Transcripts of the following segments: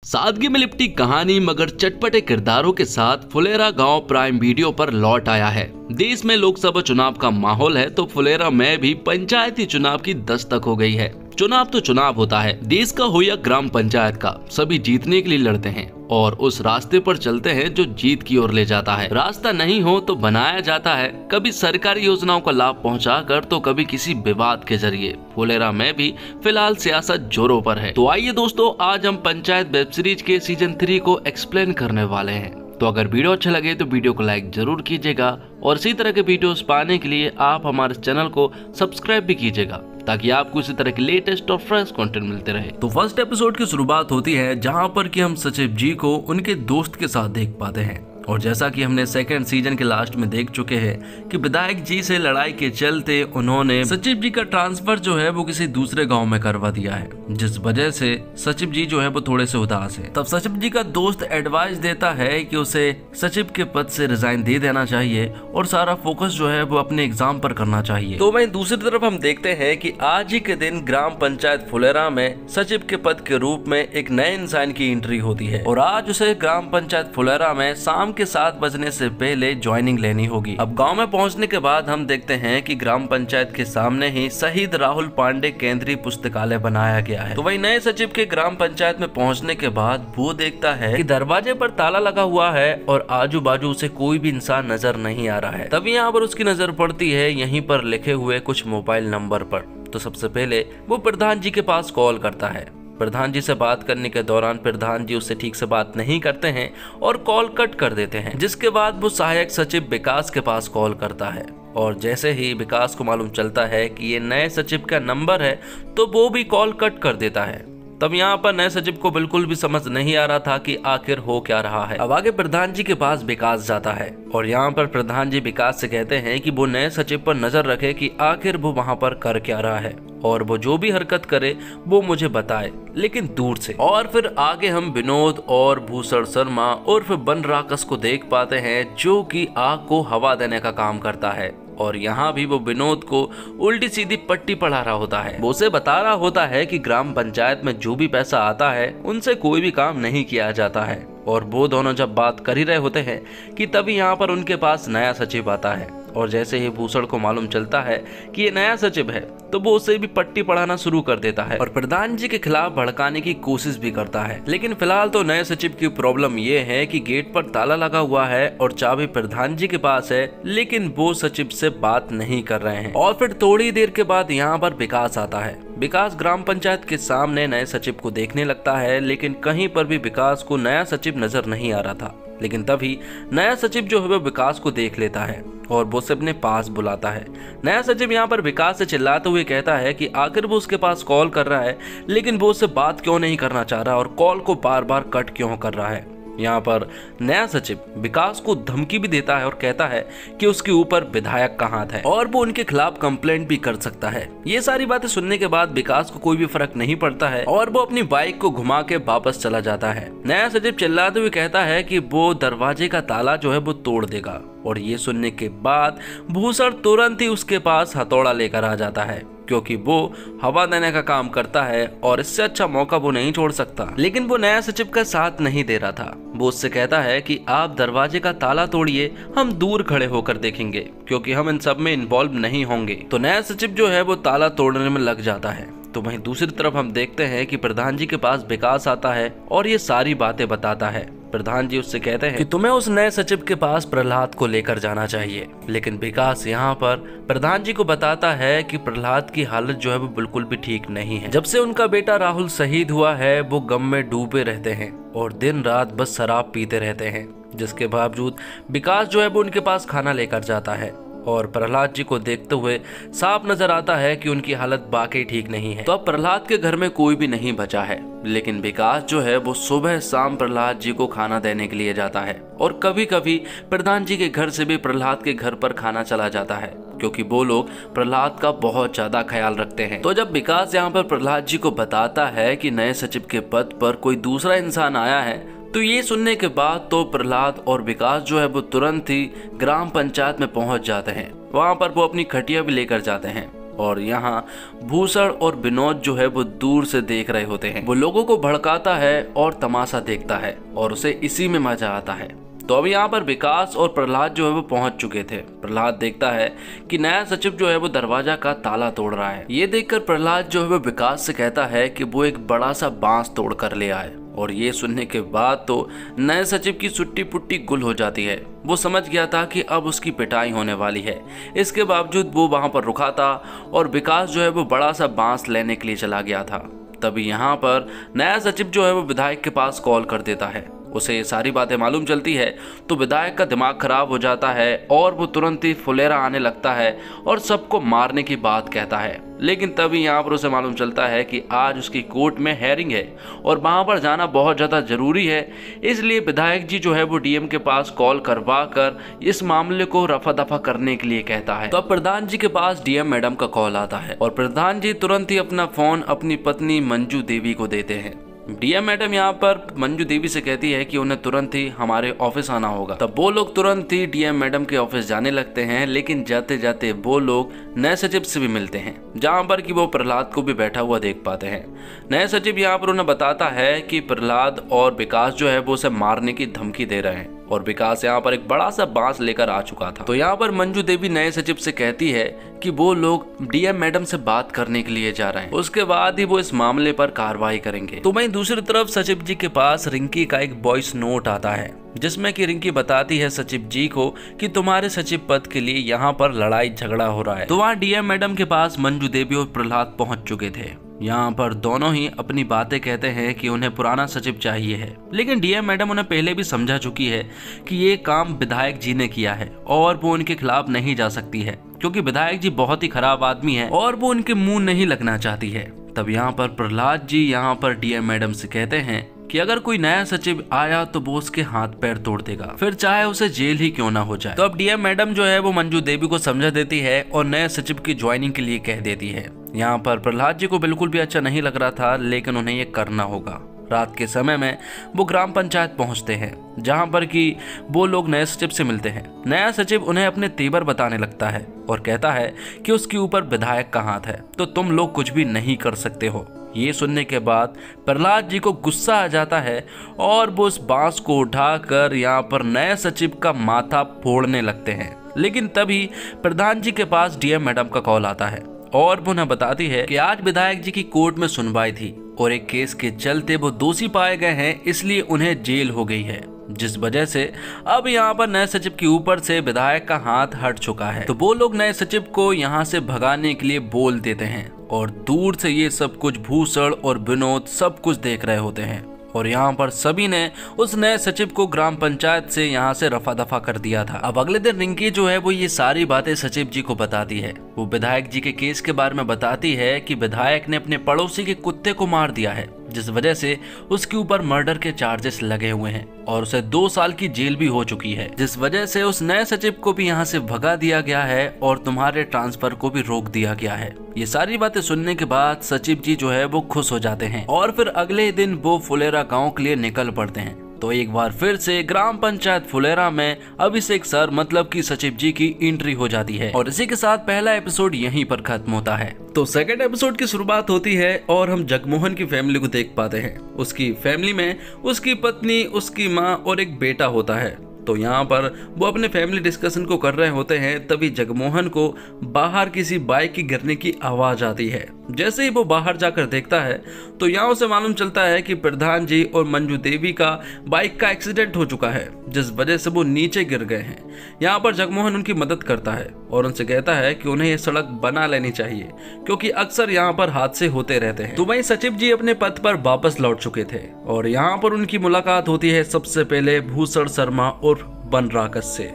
सादगी में लिपटी कहानी मगर चटपटे किरदारों के साथ फुलेरा गांव प्राइम वीडियो पर लौट आया है। देश में लोकसभा चुनाव का माहौल है तो फुलेरा में भी पंचायती चुनाव की दस्तक हो गई है। चुनाव तो चुनाव होता है, देश का हो या ग्राम पंचायत का, सभी जीतने के लिए लड़ते हैं और उस रास्ते पर चलते हैं जो जीत की ओर ले जाता है। रास्ता नहीं हो तो बनाया जाता है, कभी सरकारी योजनाओं का लाभ पहुंचाकर तो कभी किसी विवाद के जरिए। फुलेरा में भी फिलहाल सियासत जोरों पर है। तो आइए दोस्तों, आज हम पंचायत वेब सीरीज के सीजन 3 को एक्सप्लेन करने वाले हैं। तो अगर वीडियो अच्छा लगे तो वीडियो को लाइक जरूर कीजिएगा और इसी तरह के वीडियोस पाने के लिए आप हमारे चैनल को सब्सक्राइब भी कीजिएगा ताकि आपको इसी तरह के लेटेस्ट और फ्रेश कंटेंट मिलते रहे। तो फर्स्ट एपिसोड की शुरुआत होती है जहां पर कि हम सचिव जी को उनके दोस्त के साथ देख पाते हैं और जैसा कि हमने सेकंड सीजन के लास्ट में देख चुके हैं कि विधायक जी से लड़ाई के चलते उन्होंने सचिव जी का ट्रांसफर जो है वो किसी दूसरे गांव में करवा दिया है, जिस वजह से सचिव जी जो है वो थोड़े से उदास है। तब सचिव जी का दोस्त एडवाइस देता है कि उसे सचिव के पद से रिजाइन दे देना चाहिए और सारा फोकस जो है वो अपने एग्जाम पर करना चाहिए। तो वहीं दूसरी तरफ हम देखते हैं कि आज ही के दिन ग्राम पंचायत फुलेरा में सचिव के पद के रूप में एक नए इंसान की एंट्री होती है और आज उसे ग्राम पंचायत फुलेरा में शाम के 7 बजने से पहले ज्वाइनिंग लेनी होगी। अब गांव में पहुंचने के बाद हम देखते हैं कि ग्राम पंचायत के सामने ही शहीद राहुल पांडे केंद्रीय पुस्तकालय बनाया गया है। तो वही नए सचिव के ग्राम पंचायत में पहुंचने के बाद वो देखता है कि दरवाजे पर ताला लगा हुआ है और आजू बाजू से कोई भी इंसान नजर नहीं आ रहा है। तभी यहाँ पर उसकी नजर पड़ती है यहीं पर लिखे हुए कुछ मोबाइल नंबर पर। तो सबसे पहले वो प्रधान जी के पास कॉल करता है। प्रधान जी से बात करने के दौरान प्रधान जी उससे ठीक से बात नहीं करते हैं और कॉल कट कर देते हैं, जिसके बाद वो सहायक सचिव विकास के पास कॉल करता है और जैसे ही विकास को मालूम चलता है कि ये नए सचिव का नंबर है तो वो भी कॉल कट कर देता है। तब यहाँ पर नए सचिव को बिल्कुल भी समझ नहीं आ रहा था कि आखिर हो क्या रहा है। अब आगे प्रधान जी के पास विकास जाता है और यहाँ पर प्रधान जी विकास से कहते हैं कि वो नए सचिव पर नजर रखे कि आखिर वो वहाँ पर कर क्या रहा है और वो जो भी हरकत करे वो मुझे बताए, लेकिन दूर से। और फिर आगे हम विनोद और भूषण शर्मा और फिर बन राकस को देख पाते हैं जो कि आग को हवा देने का काम करता है और यहाँ भी वो विनोद को उल्टी सीधी पट्टी पढ़ा रहा होता है। वो उसे बता रहा होता है कि ग्राम पंचायत में जो भी पैसा आता है उनसे कोई भी काम नहीं किया जाता है। और वो दोनों जब बात कर ही रहे होते हैं कि तभी यहाँ पर उनके पास नया सचिव आता है और जैसे ही भूषण को मालूम चलता है कि ये नया सचिव है तो वो उसे भी पट्टी पढ़ाना शुरू कर देता है और प्रधान जी के खिलाफ भड़काने की कोशिश भी करता है। लेकिन फिलहाल तो नए सचिव की प्रॉब्लम ये है कि गेट पर ताला लगा हुआ है और चाबी प्रधान जी के पास है, लेकिन वो सचिव से बात नहीं कर रहे हैं। और फिर थोड़ी देर के बाद यहाँ पर विकास आता है। विकास ग्राम पंचायत के सामने नए सचिव को देखने लगता है, लेकिन कहीं पर भी विकास को नया सचिव नजर नहीं आ रहा था। लेकिन तभी नया सचिव जो है वो विकास को देख लेता है और वो उसे अपने पास बुलाता है। नया सचिव यहाँ पर विकास से चिल्लाते हुए कहता है कि आखिर वो उसके पास कॉल कर रहा है लेकिन वो उससे बात क्यों नहीं करना चाह रहा और कॉल को बार बार कट क्यों कर रहा है। यहाँ पर नया सचिव विकास को धमकी भी देता है और कहता है कि उसके ऊपर विधायक का हाथ है और वो उनके खिलाफ कंप्लेंट भी कर सकता है। ये सारी बातें सुनने के बाद विकास को कोई भी फर्क नहीं पड़ता है और वो अपनी बाइक को घुमा के वापस चला जाता है। नया सचिव चिल्लाते हुए कहता है कि वो दरवाजे का ताला जो है वो तोड़ देगा और ये सुनने के बाद भूषण तुरंत ही उसके पास हथौड़ा लेकर आ जाता है क्योंकि वो हवा देने का काम करता है और इससे अच्छा मौका वो नहीं छोड़ सकता। लेकिन वो नया सचिव का साथ नहीं दे रहा था। वो उससे कहता है कि आप दरवाजे का ताला तोड़िए, हम दूर खड़े होकर देखेंगे क्योंकि हम इन सब में इन्वॉल्व नहीं होंगे। तो नया सचिव जो है वो ताला तोड़ने में लग जाता है। तो वहीं दूसरी तरफ हम देखते हैं कि प्रधान जी के पास विकास आता है और ये सारी बातें बताता है। प्रधान जी उससे कहते हैं कि तुम्हें उस नए सचिव के पास प्रहलाद को लेकर जाना चाहिए। लेकिन विकास यहाँ पर प्रधान जी को बताता है कि प्रहलाद की हालत जो है वो बिल्कुल भी ठीक नहीं है। जब से उनका बेटा राहुल शहीद हुआ है वो गम में डूबे रहते हैं और दिन रात बस शराब पीते रहते हैं, जिसके बावजूद विकास जो है वो उनके पास खाना लेकर जाता है और प्रहलाद जी को देखते हुए साफ नजर आता है कि उनकी हालत वाकई ठीक नहीं है। तो अब प्रहलाद के घर में कोई भी नहीं बचा है, लेकिन विकास जो है वो सुबह शाम प्रहलाद जी को खाना देने के लिए जाता है और कभी कभी प्रधान जी के घर से भी प्रहलाद के घर पर खाना चला जाता है क्योंकि वो लोग प्रहलाद का बहुत ज्यादा ख्याल रखते हैं। तो जब विकास यहाँ पर प्रहलाद जी को बताता है कि नए सचिव के पद पर कोई दूसरा इंसान आया है तो ये सुनने के बाद तो प्रहलाद और विकास जो है वो तुरंत ही ग्राम पंचायत में पहुंच जाते हैं। वहां पर वो अपनी खटिया भी लेकर जाते हैं और यहाँ भूषण और विनोद जो है वो दूर से देख रहे होते हैं। वो लोगों को भड़काता है और तमाशा देखता है और उसे इसी में मजा आता है। तो अब यहाँ पर विकास और प्रहलाद जो है वो पहुंच चुके थे। प्रहलाद देखता है कि नया सचिव जो है वो दरवाजा का ताला तोड़ रहा है। ये देखकर प्रहलाद जो है वो विकास से कहता है कि वो एक बड़ा सा बांस तोड़ कर ले आए। और ये सुनने के बाद तो नए सचिव की सुट्टी पुट्टी गुल हो जाती है। वो समझ गया था कि अब उसकी पिटाई होने वाली है। इसके बावजूद वो वहां पर रुका था और विकास जो है वो बड़ा सा बांस लेने के लिए चला गया था। तभी यहाँ पर नया सचिव जो है वो विधायक के पास कॉल कर देता है। उसे ये सारी बातें मालूम चलती है तो विधायक का दिमाग खराब हो जाता है और वो तुरंत ही फुलेरा आने लगता है और सबको मारने की बात कहता है। लेकिन तभी यहाँ पर उसे मालूम चलता है कि आज उसकी कोर्ट में हेयरिंग है और वहां पर जाना बहुत ज़्यादा जरूरी है। इसलिए विधायक जी जो है वो डीएम के पास कॉल करवा कर इस मामले को रफा दफा करने के लिए कहता है। तो अब प्रधान जी के पास डीएम मैडम का कॉल आता है और प्रधान जी तुरंत ही अपना फोन अपनी पत्नी मंजू देवी को देते हैं। डीएम मैडम यहाँ पर मंजू देवी से कहती है कि उन्हें तुरंत ही हमारे ऑफिस आना होगा। तब वो लोग तुरंत ही डीएम मैडम के ऑफिस जाने लगते हैं। लेकिन जाते जाते वो लोग नए सचिव से भी मिलते हैं, जहाँ पर कि वो प्रहलाद को भी बैठा हुआ देख पाते हैं। नए सचिव यहाँ पर उन्हें बताता है कि प्रहलाद और विकास जो है वो उसे मारने की धमकी दे रहे हैं और विकास यहाँ पर एक बड़ा सा बांस लेकर आ चुका था। तो यहाँ पर मंजू देवी नए सचिव से कहती है कि वो लोग डीएम मैडम से बात करने के लिए जा रहे हैं, उसके बाद ही वो इस मामले पर कार्रवाई करेंगे। तो वहीं दूसरी तरफ सचिव जी के पास रिंकी का एक वॉइस नोट आता है जिसमें कि रिंकी बताती है सचिव जी को कि तुम्हारे सचिव पद के लिए यहाँ पर लड़ाई झगड़ा हो रहा है। तो वहाँ डीएम मैडम के पास मंजू देवी और प्रहलाद पहुंच चुके थे। यहाँ पर दोनों ही अपनी बातें कहते हैं कि उन्हें पुराना सचिव चाहिए है। लेकिन डीएम मैडम उन्हें पहले भी समझा चुकी है कि ये काम विधायक जी ने किया है और वो उनके खिलाफ नहीं जा सकती है, क्योंकि विधायक जी बहुत ही खराब आदमी है और वो उनके मुंह नहीं लगना चाहती है। तब यहाँ पर प्रहलाद जी यहाँ पर डीएम मैडम से कहते हैं कि अगर कोई नया सचिव आया तो वो उसके हाथ पैर तोड़ देगा, फिर चाहे उसे जेल ही क्यों ना हो जाए। तो अब डीएम मैडम जो है वो मंजू देवी को समझा देती है और नए सचिव की ज्वाइनिंग के लिए कह देती है। यहाँ पर प्रहलाद जी को बिल्कुल भी अच्छा नहीं लग रहा था, लेकिन उन्हें ये करना होगा। रात के समय में वो ग्राम पंचायत पहुंचते हैं, जहां पर कि वो लोग नए सचिव से मिलते हैं। नया सचिव उन्हें अपने तेवर बताने लगता है और कहता है कि उसके ऊपर विधायक का हाथ है, तो तुम लोग कुछ भी नहीं कर सकते हो। ये सुनने के बाद प्रहलाद जी को गुस्सा आ जाता है और वो उस बांस को उठाकर यहाँ पर नए सचिव का माथा फोड़ने लगते हैं। लेकिन तभी प्रधान जी के पास डीएम मैडम का कॉल आता है और वो उन्हें बताती है कि आज विधायक जी की कोर्ट में सुनवाई थी और एक केस के चलते वो दोषी पाए गए हैं, इसलिए उन्हें जेल हो गई है, जिस वजह से अब यहाँ पर नए सचिव के ऊपर से विधायक का हाथ हट चुका है। तो वो लोग नए सचिव को यहाँ से भगाने के लिए बोल देते हैं और दूर से ये सब कुछ भूषण और विनोद सब कुछ देख रहे होते हैं और यहाँ पर सभी ने उस नए सचिव को ग्राम पंचायत से यहाँ से रफा दफा कर दिया था। अब अगले दिन रिंकी जो है वो ये सारी बातें सचिव जी को बताती है। वो विधायक जी के केस के बारे में बताती है कि विधायक ने अपने पड़ोसी के कुत्ते को मार दिया है, जिस वजह से उसके ऊपर मर्डर के चार्जेस लगे हुए हैं और उसे 2 साल की जेल भी हो चुकी है, जिस वजह से उस नए सचिव को भी यहाँ से भगा दिया गया है और तुम्हारे ट्रांसफर को भी रोक दिया गया है। ये सारी बातें सुनने के बाद सचिव जी जो है वो खुश हो जाते हैं और फिर अगले दिन वो फुलेरा गाँव के लिए निकल पड़ते हैं। तो एक बार फिर से ग्राम पंचायत फुलेरा में अभिषेक सर मतलब कि सचिव जी की एंट्री हो जाती है और इसी के साथ पहला एपिसोड यहीं पर खत्म होता है। तो सेकंड एपिसोड की शुरुआत होती है और हम जगमोहन की फैमिली को देख पाते हैं। उसकी फैमिली में उसकी पत्नी, उसकी माँ और एक बेटा होता है। तो यहाँ पर वो अपने फैमिली डिस्कशन को कर रहे होते हैं, तभी जगमोहन को बाहर किसी बाइक की गिरने की आवाज आती है। जैसे ही वो बाहर जाकर देखता है तो यहाँ उसे मालूम चलता है कि प्रधान जी और मंजू देवी का बाइक का एक्सीडेंट हो चुका है, जिस वजह से वो नीचे गिर गए हैं। यहाँ पर जगमोहन उनकी मदद करता है और उनसे कहता है कि उन्हें ये सड़क बना लेनी चाहिए, क्योंकि अक्सर यहाँ पर हादसे होते रहते हैं। तो वहीं सचिव जी अपने पद पर वापस लौट चुके थे और यहाँ पर उनकी मुलाकात होती है सबसे पहले भूषण शर्मा और बनराकस से।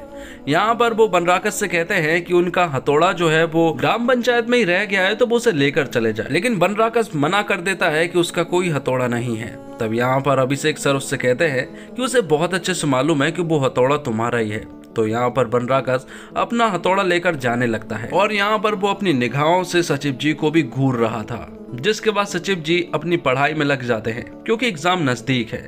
यहाँ पर वो बनराकस से कहते हैं कि उनका हथौड़ा जो है वो ग्राम पंचायत में ही रह गया है, तो वो उसे लेकर चले जाए। लेकिन बनराकस मना कर देता है कि उसका कोई हथौड़ा नहीं है। तब यहाँ पर अभिषेक सर उससे कहते हैं कि उसे बहुत अच्छे से मालूम है कि वो हथौड़ा तुम्हारा ही है। तो यहाँ पर बनराकस अपना हथौड़ा लेकर जाने लगता है और यहाँ पर वो अपनी निगाहों से सचिव जी को भी घूर रहा था, जिसके बाद सचिव जी अपनी पढ़ाई में लग जाते हैं क्योंकि एग्जाम नजदीक है।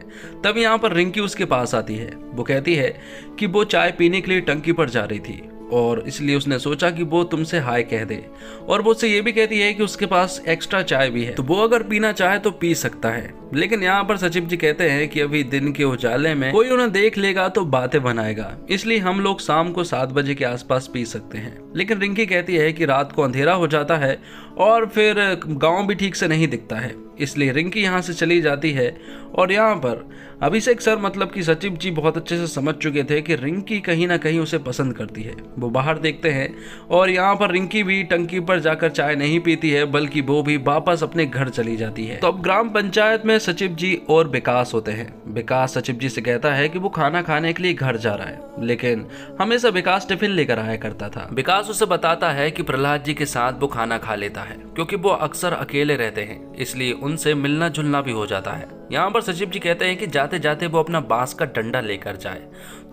तब यहाँ पर रिंकी उसके पास आती है। वो कहती है कि वो चाय पीने के लिए टंकी पर जा रही थी और इसलिए उसने सोचा कि वो तुमसे हाय कह दे। और वो उससे ये भी कहती है कि उसके पास एक्स्ट्रा चाय भी है, तो वो अगर पीना चाहे तो पी सकता है। लेकिन यहाँ पर सचिव जी कहते हैं कि अभी दिन के उजाले में कोई उन्हें देख लेगा तो बातें बनाएगा, इसलिए हम लोग शाम को 7 बजे के आसपास पी सकते हैं। लेकिन रिंकी कहती है कि रात को अंधेरा हो जाता है और फिर गांव भी ठीक से नहीं दिखता है, इसलिए रिंकी यहाँ से चली जाती है। और यहाँ पर अभिषेक सर मतलब कि सचिव जी बहुत अच्छे से समझ चुके थे कि रिंकी कहीं ना कहीं उसे पसंद करती है। वो बाहर देखते हैं और यहाँ पर रिंकी भी टंकी पर जाकर चाय नहीं पीती है, बल्कि वो भी वापस अपने घर चली जाती है। तो अब ग्राम पंचायत में सचिव जी और विकास होते हैं। विकास सचिव जी से कहता है कि वो खाना खाने के लिए घर जा रहा है, लेकिन हमेशा विकास टिफिन लेकर आया करता था। विकास उसे बताता है कि प्रहलाद जी के साथ वो खाना खा लेता है, क्योंकि वो अक्सर अकेले रहते हैं, इसलिए उनसे मिलना जुलना भी हो जाता है। यहाँ पर सचिव जी कहते हैं कि जाते जाते वो अपना बांस का डंडा लेकर जाए,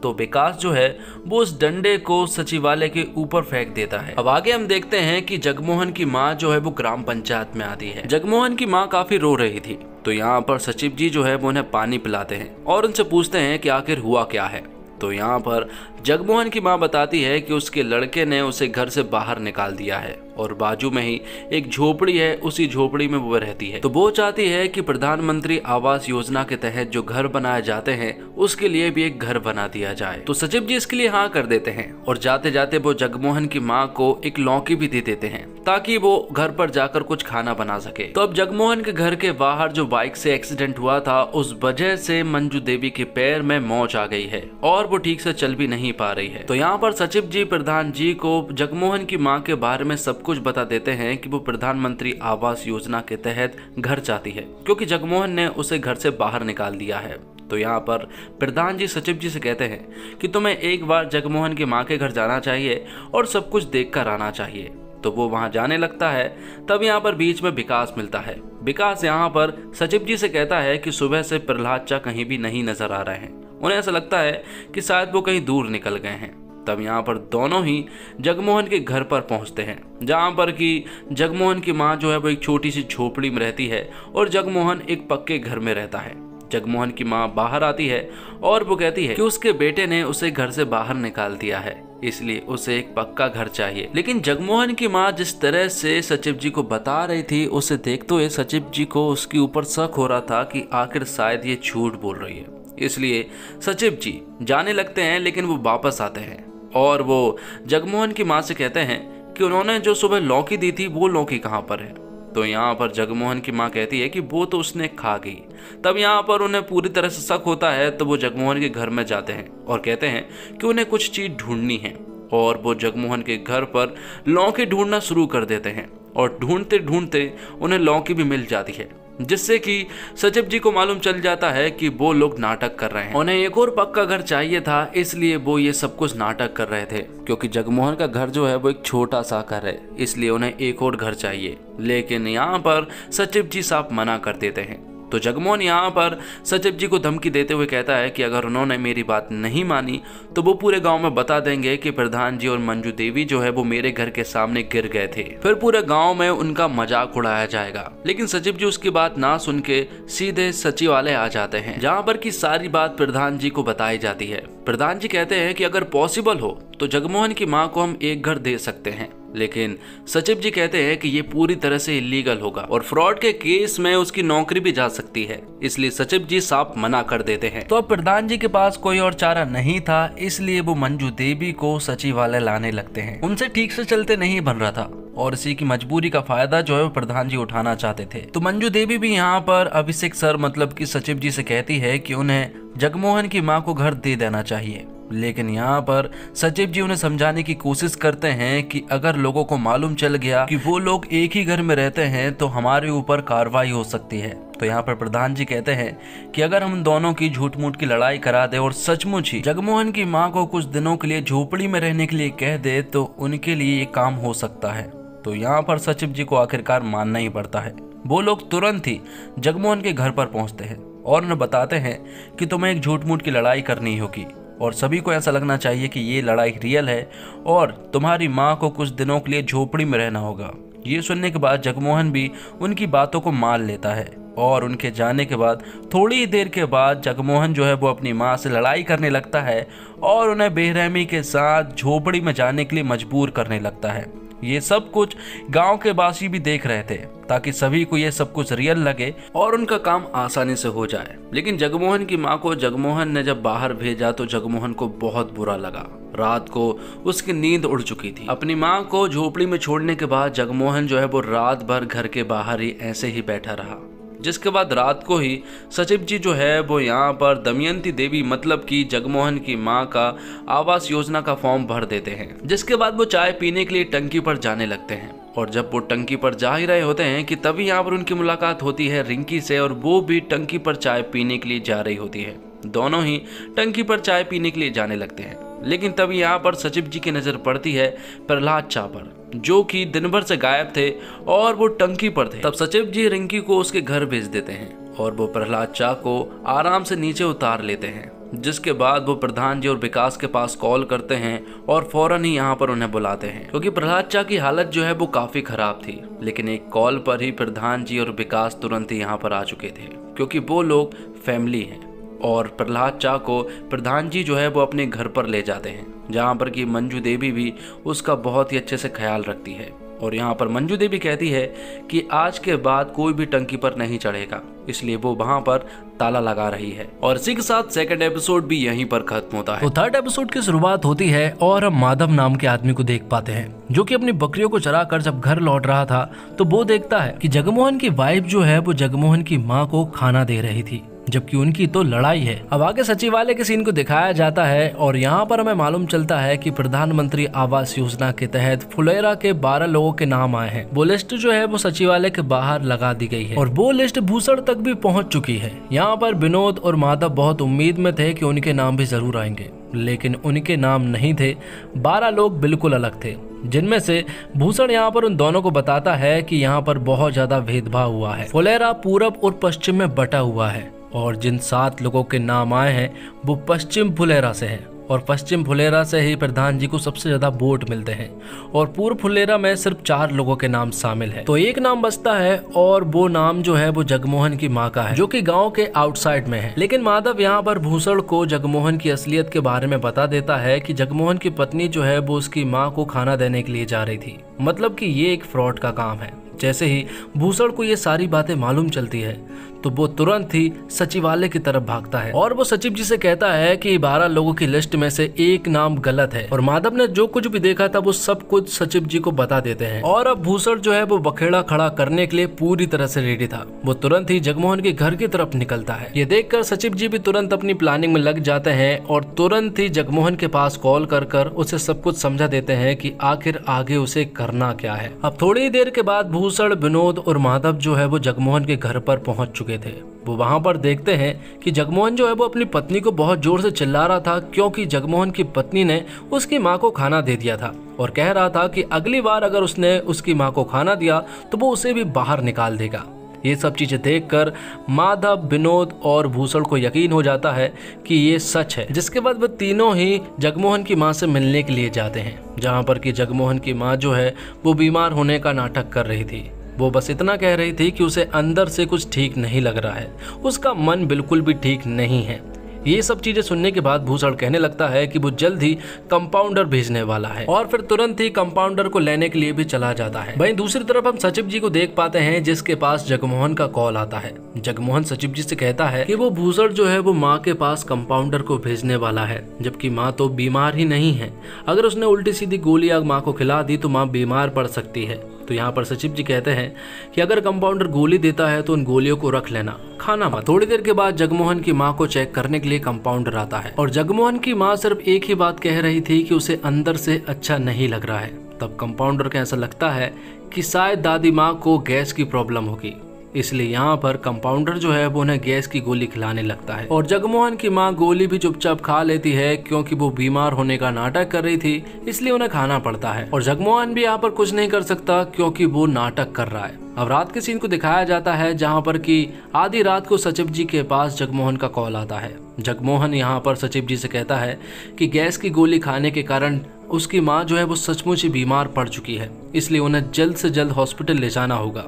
तो विकास जो है वो उस डंडे को सचिवालय के ऊपर फेंक देता है। अब आगे हम देखते हैं कि जगमोहन की माँ जो है वो ग्राम पंचायत में आती है। जगमोहन की माँ काफी रो रही थी, तो यहाँ पर सचिव जी जो है वो उन्हें पानी पिलाते हैं और उनसे पूछते हैं कि आखिर हुआ क्या है। तो यहाँ पर जगमोहन की माँ बताती है कि उसके लड़के ने उसे घर से बाहर निकाल दिया है और बाजू में ही एक झोपड़ी है, उसी झोपड़ी में वो रहती है। तो वो चाहती है कि प्रधानमंत्री आवास योजना के तहत जो घर बनाए जाते हैं उसके लिए भी एक घर बना दिया जाए। तो सचिव जी इसके लिए हाँ कर देते हैं और जाते जाते वो जगमोहन की माँ को एक लौकी भी दे देते हैं ताकि वो घर पर जाकर कुछ खाना बना सके। तो अब जगमोहन के घर के बाहर जो बाइक से एक्सीडेंट हुआ था, उस वजह से मंजू देवी के पैर में मोच आ गई है और वो ठीक से चल भी नहीं पा रही है। तो यहाँ पर सचिव जी प्रधान जी को जगमोहन की माँ के बारे में सब कुछ बता देते हैं कि वो प्रधानमंत्री आवास योजना के तहत घर चाहती है, क्योंकि जगमोहन ने उसे घर से बाहर निकाल दिया है। तो यहाँ पर प्रधान जी सचिव जी से कहते हैं कि तुम्हें एक बार जगमोहन की माँ के घर जाना चाहिए और सब कुछ देख कर आना चाहिए। तो वो वहां जाने लगता है। तब यहाँ पर बीच में विकास मिलता है। विकास यहाँ पर सचिव जी से कहता है कि सुबह से प्रहलाद चा कहीं भी नहीं नजर आ रहे हैं, उन्हें ऐसा लगता है कि शायद वो कहीं दूर निकल गए हैं। तब यहाँ पर दोनों ही जगमोहन के घर पर पहुंचते हैं, जहाँ पर कि जगमोहन की माँ जो है वो एक छोटी सी झोपड़ी में रहती है और जगमोहन एक पक्के घर में रहता है। जगमोहन की माँ बाहर आती है और वो कहती है कि उसके बेटे ने उसे घर से बाहर निकाल दिया है, इसलिए उसे एक पक्का घर चाहिए। लेकिन जगमोहन की माँ जिस तरह से सचिव जी को बता रही थी, उसे देखते हुए सचिव जी को उसके ऊपर शक हो रहा था कि आखिर शायद ये झूठ बोल रही है। इसलिए सचिव जी जाने लगते हैं, लेकिन वो वापस आते हैं और वो जगमोहन की माँ से कहते हैं कि उन्होंने जो सुबह लौकी दी थी वो लौकी कहाँ पर है। तो यहाँ पर जगमोहन की माँ कहती है कि वो तो उसने खा गई। तब यहाँ पर उन्हें पूरी तरह से शक होता है, तो वो जगमोहन के घर में जाते हैं और कहते हैं कि उन्हें कुछ चीज ढूंढनी है और वो जगमोहन के घर पर लौकी ढूंढना शुरू कर देते हैं और ढूंढते ढूंढते उन्हें लौकी भी मिल जाती है, जिससे कि सचिव जी को मालूम चल जाता है कि वो लोग नाटक कर रहे हैं। उन्हें एक और पक्का घर चाहिए था, इसलिए वो ये सब कुछ नाटक कर रहे थे, क्योंकि जगमोहन का घर जो है वो एक छोटा सा घर है, इसलिए उन्हें एक और घर चाहिए। लेकिन यहाँ पर सचिव जी साफ मना कर देते हैं। तो जगमोहन यहाँ पर सचिव जी को धमकी देते हुए कहता है कि अगर उन्होंने मेरी बात नहीं मानी तो वो पूरे गांव में बता देंगे कि प्रधान जी और मंजू देवी जो है वो मेरे घर के सामने गिर गए थे, फिर पूरे गांव में उनका मजाक उड़ाया जाएगा। लेकिन सचिव जी उसकी बात ना सुन के सीधे सचिवालय आ जाते हैं, जहाँ पर की सारी बात प्रधान जी को बताई जाती है। प्रधान जी कहते हैं कि अगर पॉसिबल हो तो जगमोहन की माँ को हम एक घर दे सकते हैं, लेकिन सचिव जी कहते हैं कि ये पूरी तरह से इलीगल होगा और फ्रॉड के केस में उसकी नौकरी भी जा सकती है, इसलिए सचिव जी साफ मना कर देते हैं। तो अब प्रधान जी के पास कोई और चारा नहीं था, इसलिए वो मंजू देवी को सचिवालय लाने लगते हैं। उनसे ठीक से चलते नहीं बन रहा था और इसी की मजबूरी का फायदा जो है वो प्रधान जी उठाना चाहते थे। तो मंजू देवी भी यहाँ पर अभिषेक सर मतलब कि सचिव जी से कहती है कि उन्हें जगमोहन की माँ को घर दे देना चाहिए। लेकिन यहाँ पर सचिव जी उन्हें समझाने की कोशिश करते हैं कि अगर लोगों को मालूम चल गया कि वो लोग एक ही घर में रहते हैं तो हमारे ऊपर कार्रवाई हो सकती है। तो यहाँ पर प्रधान जी कहते हैं कि अगर हम दोनों की झूठ मूठ की लड़ाई करा दे और सचमुच ही जगमोहन की माँ को कुछ दिनों के लिए झोपड़ी में रहने के लिए कह दे तो उनके लिए ये काम हो सकता है। तो यहाँ पर सचिव जी को आखिरकार मानना ही पड़ता है। वो लोग तुरंत ही जगमोहन के घर पर पहुंचते हैं और उन्हें बताते हैं कि तुम्हें एक झूठ मूठ की लड़ाई करनी होगी और सभी को ऐसा लगना चाहिए कि ये लड़ाई रियल है और तुम्हारी माँ को कुछ दिनों के लिए झोपड़ी में रहना होगा, ये सुनने के बाद जगमोहन भी उनकी बातों को मान लेता है और उनके जाने के बाद थोड़ी ही देर के बाद जगमोहन जो है वो अपनी माँ से लड़ाई करने लगता है और उन्हें बेरहमी के साथ झोपड़ी में जाने के लिए मजबूर करने लगता है। ये सब कुछ गांव के वासी भी देख रहे थे ताकि सभी को ये सब कुछ रियल लगे और उनका काम आसानी से हो जाए। लेकिन जगमोहन की माँ को जगमोहन ने जब बाहर भेजा तो जगमोहन को बहुत बुरा लगा। रात को उसकी नींद उड़ चुकी थी। अपनी माँ को झोपड़ी में छोड़ने के बाद जगमोहन जो है वो रात भर घर के बाहर ही ऐसे ही बैठा रहा। जिसके बाद रात को ही सचिव जी जो है वो यहाँ पर दमयंती देवी मतलब कि जगमोहन की माँ का आवास योजना का फॉर्म भर देते हैं। जिसके बाद वो चाय पीने के लिए टंकी पर जाने लगते हैं और जब वो टंकी पर जा ही रहे होते हैं कि तभी यहाँ पर उनकी मुलाकात होती है रिंकी से और वो भी टंकी पर चाय पीने के लिए जा रही होती है। दोनों ही टंकी पर चाय पीने के लिए जाने लगते हैं। लेकिन तभी यहाँ पर सचिव जी की नजर पड़ती है प्रहलाद चा पर, जो कि दिन भर से गायब थे और वो टंकी पर थे। तब सचिव जी रिंकी को उसके घर भेज देते हैं और वो प्रहलाद चा को आराम से नीचे उतार लेते हैं। जिसके बाद वो प्रधान जी और विकास के पास कॉल करते हैं और फौरन ही यहाँ पर उन्हें बुलाते हैं क्योंकि प्रहलाद चा की हालत जो है वो काफी खराब थी। लेकिन एक कॉल पर ही प्रधान जी और विकास तुरंत ही यहाँ पर आ चुके थे क्योंकि वो लोग फैमिली हैं और प्रहलाद चा को प्रधान जी जो है वो अपने घर पर ले जाते हैं जहाँ पर कि मंजू देवी भी उसका बहुत ही अच्छे से ख्याल रखती है। और यहाँ पर मंजू देवी कहती है कि आज के बाद कोई भी टंकी पर नहीं चढ़ेगा, इसलिए वो वहाँ पर ताला लगा रही है। और इसी के साथ सेकंड एपिसोड भी यहीं पर खत्म होता है। तो थर्ड एपिसोड की शुरुआत होती है और हम माधव नाम के आदमी को देख पाते हैं जो कि अपनी बकरियों को चरा कर जब घर लौट रहा था तो वो देखता है कि जगमोहन की वाइफ जो है वो जगमोहन की माँ को खाना दे रही थी, जबकि उनकी तो लड़ाई है। अब आगे सचिवालय के सीन को दिखाया जाता है और यहाँ पर हमें मालूम चलता है कि प्रधानमंत्री आवास योजना के तहत फुलेरा के 12 लोगों के नाम आए हैं। वो लिस्ट जो है वो सचिवालय के बाहर लगा दी गई है और वो लिस्ट भूसड़ तक भी पहुँच चुकी है। यहाँ पर विनोद और माधव बहुत उम्मीद में थे कि उनके नाम भी जरूर आएंगे, लेकिन उनके नाम नहीं थे। 12 लोग बिल्कुल अलग थे, जिनमें से भूषण यहाँ पर उन दोनों को बताता है कि यहाँ पर बहुत ज्यादा भेदभाव हुआ है। फुलेरा पूरब और पश्चिम में बटा हुआ है और जिन 7 लोगों के नाम आए हैं वो पश्चिम फुलेरा से हैं और पश्चिम फुलेरा से ही प्रधान जी को सबसे ज्यादा वोट मिलते हैं और पूर्व फुलेरा में सिर्फ 4 लोगों के नाम शामिल है। तो एक नाम बचता है और वो नाम जो है वो जगमोहन की माँ का है, जो कि गांव के आउटसाइड में है। लेकिन माधव यहाँ पर भूषण को जगमोहन की असलियत के बारे में बता देता है कि जगमोहन की पत्नी जो है वो उसकी माँ को खाना देने के लिए जा रही थी, मतलब कि ये एक फ्रॉड का काम है। जैसे ही भूषण को ये सारी बातें मालूम चलती है तो वो तुरंत ही सचिवालय की तरफ भागता है और वो सचिव जी से कहता है कि 12 लोगों की लिस्ट में से एक नाम गलत है। और माधव ने जो कुछ भी देखा था वो सब कुछ सचिव जी को बता देते हैं और अब भूषण जो है वो बखेड़ा खड़ा करने के लिए पूरी तरह से रेडी था। वो तुरंत ही जगमोहन के घर की तरफ निकलता है। ये देखकर सचिव जी भी तुरंत अपनी प्लानिंग में लग जाते हैं और तुरंत ही जगमोहन के पास कॉल कर उसे सब कुछ समझा देते हैं कि आखिर आगे उसे करना क्या है। अब थोड़ी देर के बाद भूषण, विनोद और माधव जो है वो जगमोहन के घर पर पहुंच चुके थे। वो वहां पर देखते हैं कि जगमोहन जो है वो अपनी पत्नी को बहुत जोर से चिल्ला रहा था क्योंकि जगमोहन की पत्नी ने उसकी माँ को खाना दे दिया था और कह रहा था कि अगली बार अगर उसने उसकी माँ को खाना दिया तो वो उसे भी बाहर निकाल देगा। ये सब चीजें देखकर माधव, विनोद और भूषण को यकीन हो जाता है कि ये सच है। जिसके बाद वो तीनों ही जगमोहन की माँ से मिलने के लिए जाते हैं, जहाँ पर कि जगमोहन की माँ जो है वो बीमार होने का नाटक कर रही थी। वो बस इतना कह रही थी कि उसे अंदर से कुछ ठीक नहीं लग रहा है, उसका मन बिल्कुल भी ठीक नहीं है। ये सब चीजें सुनने के बाद भूषण कहने लगता है कि वो जल्द ही कंपाउंडर भेजने वाला है और फिर तुरंत ही कंपाउंडर को लेने के लिए भी चला जाता है। वहीं दूसरी तरफ हम सचिव जी को देख पाते हैं जिसके पास जगमोहन का कॉल आता है। जगमोहन सचिव जी से कहता है कि वो भूषण जो है वो माँ के पास कंपाउंडर को भेजने वाला है, जबकि माँ तो बीमार ही नहीं है। अगर उसने उल्टी सीधी गोलियां माँ को खिला दी तो माँ बीमार पड़ सकती है। तो यहाँ पर सचिव जी कहते हैं कि अगर कंपाउंडर गोली देता है तो उन गोलियों को रख लेना, खाना मत। थोड़ी देर के बाद जगमोहन की माँ को चेक करने के लिए कंपाउंडर आता है और जगमोहन की माँ सिर्फ एक ही बात कह रही थी कि उसे अंदर से अच्छा नहीं लग रहा है। तब कंपाउंडर को ऐसा लगता है कि शायद दादी माँ को गैस की प्रॉब्लम होगी, इसलिए यहाँ पर कंपाउंडर जो है वो उन्हें गैस की गोली खिलाने लगता है और जगमोहन की माँ गोली भी चुपचाप खा लेती है क्योंकि वो बीमार होने का नाटक कर रही थी, इसलिए उन्हें खाना पड़ता है। और जगमोहन भी यहाँ पर कुछ नहीं कर सकता क्योंकि वो नाटक कर रहा है। अब रात के सीन को दिखाया जाता है जहाँ पर कि आधी रात को सचिव जी के पास जगमोहन का कॉल आता है। जगमोहन यहाँ पर सचिव जी से कहता है कि गैस की गोली खाने के कारण उसकी माँ जो है वो सचमुच ही बीमार पड़ चुकी है, इसलिए उन्हें जल्द से जल्द हॉस्पिटल ले जाना होगा।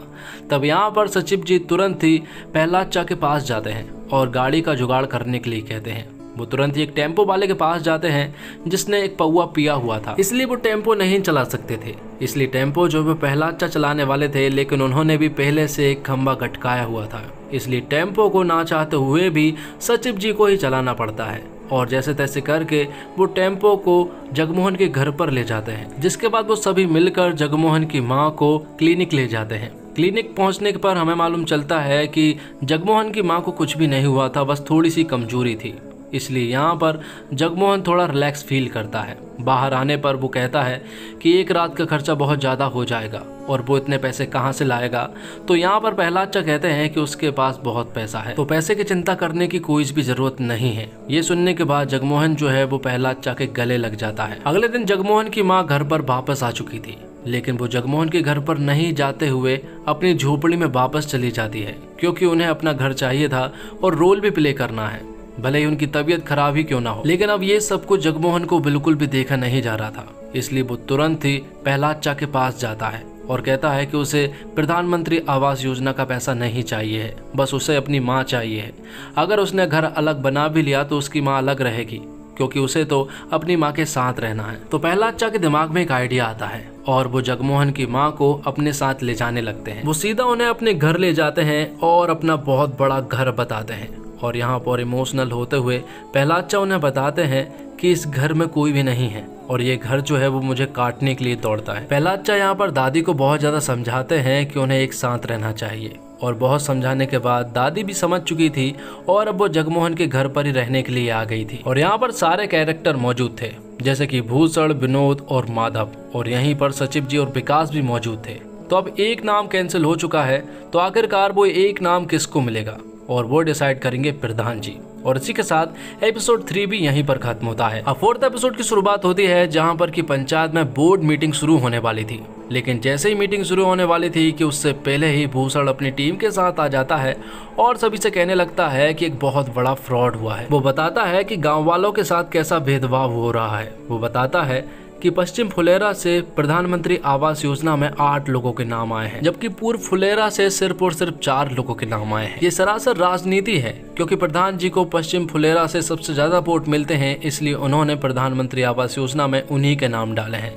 तब यहाँ पर सचिव जी तुरंत ही प्रहलाद चा के पास जाते हैं और गाड़ी का जुगाड़ करने के लिए कहते हैं। वो तुरंत ही एक टेम्पो वाले के पास जाते हैं जिसने एक पौवा पिया हुआ था, इसलिए वो टेम्पो नहीं चला सकते थे। इसलिए टेम्पो जो वो प्रहलाद चा चलाने वाले थे, लेकिन उन्होंने भी पहले से एक खंबा गटकाया हुआ था, इसलिए टेम्पो को ना चाहते हुए भी सचिव जी को ही चलाना पड़ता है। और जैसे तैसे करके वो टेम्पो को जगमोहन के घर पर ले जाते हैं, जिसके बाद वो सभी मिलकर जगमोहन की माँ को क्लिनिक ले जाते हैं। क्लिनिक पहुंचने पर हमें मालूम चलता है कि जगमोहन की माँ को कुछ भी नहीं हुआ था, बस थोड़ी सी कमजोरी थी। इसलिए यहाँ पर जगमोहन थोड़ा रिलैक्स फील करता है। बाहर आने पर वो कहता है कि एक रात का खर्चा बहुत ज़्यादा हो जाएगा और वो इतने पैसे कहाँ से लाएगा। तो यहाँ पर प्रहलाद चा कहते हैं कि उसके पास बहुत पैसा है, तो पैसे की चिंता करने की कोई भी ज़रूरत नहीं है। ये सुनने के बाद जगमोहन जो है वो प्रहलाद चा के गले लग जाता है। अगले दिन जगमोहन की माँ घर पर वापस आ चुकी थी, लेकिन वो जगमोहन के घर पर नहीं जाते हुए अपनी झोपड़ी में वापस चली जाती है, क्योंकि उन्हें अपना घर चाहिए था और रोल भी प्ले करना है, भले ही उनकी तबीयत खराब ही क्यों ना हो। लेकिन अब ये सब कुछ जगमोहन को बिल्कुल भी देखा नहीं जा रहा था, इसलिए वो तुरंत ही प्रहलाद चा के पास जाता है और कहता है कि उसे प्रधानमंत्री आवास योजना का पैसा नहीं चाहिए है, बस उसे अपनी माँ चाहिए है। अगर उसने घर अलग बना भी लिया तो उसकी माँ अलग रहेगी, क्योंकि उसे तो अपनी माँ के साथ रहना है। तो प्रहलाद चा के दिमाग में एक आइडिया आता है और वो जगमोहन की माँ को अपने साथ ले जाने लगते हैं। वो सीधा उन्हें अपने घर ले जाते हैं और अपना बहुत बड़ा घर बताते हैं। और यहाँ पर इमोशनल होते हुए प्रहलाद चा उन्हें बताते हैं कि इस घर में कोई भी नहीं है और ये घर जो है वो मुझे काटने के लिए दौड़ता है। प्रहलाद चा यहाँ पर दादी को बहुत ज़्यादा समझाते हैं कि उन्हें एक साथ रहना चाहिए, और बहुत समझाने के बाद दादी भी समझ चुकी थी और अब वो जगमोहन के घर पर ही रहने के लिए आ गई थी। और यहाँ पर सारे कैरेक्टर मौजूद थे, जैसे कि भूषण, विनोद और माधव, और यहीं पर सचिव जी और विकास भी मौजूद थे। तो अब एक नाम कैंसिल हो चुका है, तो आखिरकार वो एक नाम किसको मिलेगा, और वो डिसाइड करेंगे प्रधान जी। और इसी के साथ एपिसोड 3 भी यहीं पर खत्म होता है। अब 4th एपिसोड की शुरुआत होती है, जहां पर कि पंचायत में बोर्ड मीटिंग शुरू होने वाली थी। लेकिन जैसे ही मीटिंग शुरू होने वाली थी कि उससे पहले ही भूषण अपनी टीम के साथ आ जाता है और सभी से कहने लगता है कि एक बहुत बड़ा फ्रॉड हुआ है। वो बताता है कि गाँव वालों के साथ कैसा भेदभाव हो रहा है। वो बताता है कि पश्चिम फुलेरा से प्रधानमंत्री आवास योजना में 8 लोगों के नाम आए हैं, जबकि पूर्व फुलेरा से सिर्फ और सिर्फ 4 लोगों के नाम आए हैं। ये सरासर राजनीति है, क्योंकि प्रधान जी को पश्चिम फुलेरा से सबसे ज्यादा वोट मिलते हैं, इसलिए उन्होंने प्रधानमंत्री आवास योजना में उन्हीं के नाम डाले हैं।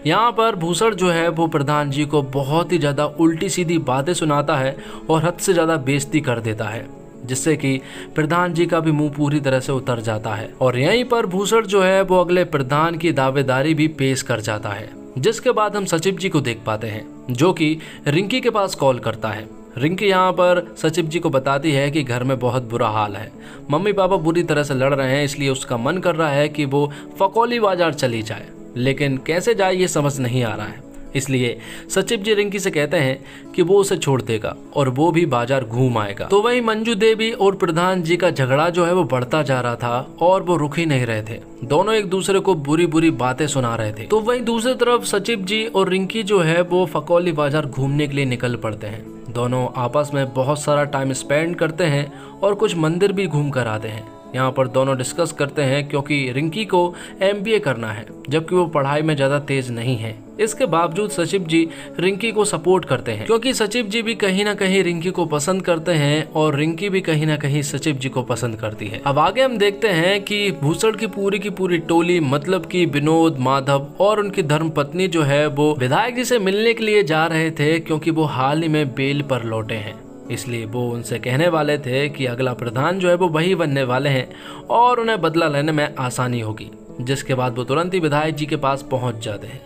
यहाँ पर भूषण जो है वो प्रधान जी को बहुत ही ज्यादा उल्टी सीधी बातें सुनाता है और हद से ज्यादा बेइज्जती कर देता है, जिससे कि प्रधान जी का भी मुंह पूरी तरह से उतर जाता है। और यहीं पर भूषण जो है वो अगले प्रधान की दावेदारी भी पेश कर जाता है, जिसके बाद हम सचिव जी को देख पाते हैं, जो कि रिंकी के पास कॉल करता है। रिंकी यहाँ पर सचिव जी को बताती है कि घर में बहुत बुरा हाल है, मम्मी पापा बुरी तरह से लड़ रहे हैं, इसलिए उसका मन कर रहा है कि वो फकौली बाजार चली जाए, लेकिन कैसे जाए ये समझ नहीं आ रहा है। इसलिए सचिव जी रिंकी से कहते हैं कि वो उसे छोड़ देगा और वो भी बाजार घूम आएगा। तो वही मंजू देवी और प्रधान जी का झगड़ा जो है वो बढ़ता जा रहा था और वो रुक ही नहीं रहे थे। दोनों एक दूसरे को बुरी बुरी बातें सुना रहे थे। तो वहीं दूसरी तरफ सचिव जी और रिंकी जो है वो फकौली बाजार घूमने के लिए निकल पड़ते हैं। दोनों आपस में बहुत सारा टाइम स्पेंड करते हैं और कुछ मंदिर भी घूम कर आते हैं। यहाँ पर दोनों डिस्कस करते हैं, क्योंकि रिंकी को MBA करना है, जबकि वो पढ़ाई में ज़्यादा तेज नहीं है। इसके बावजूद सचिव जी रिंकी को सपोर्ट करते हैं, क्योंकि सचिव जी भी कहीं ना कहीं रिंकी को पसंद करते हैं और रिंकी भी कहीं ना कहीं सचिव जी को पसंद करती है। अब आगे हम देखते हैं कि भूषण की पूरी टोली, मतलब कि विनोद, माधव और उनकी धर्मपत्नी जो है वो विधायक जी से मिलने के लिए जा रहे थे, क्योंकि वो हाल ही में बेल पर लौटे हैं। इसलिए वो उनसे कहने वाले थे कि अगला प्रधान जो है वो वही बनने वाले हैं और उन्हें बदला लेने में आसानी होगी। जिसके बाद वो तुरंत ही विधायक जी के पास पहुंच जाते हैं।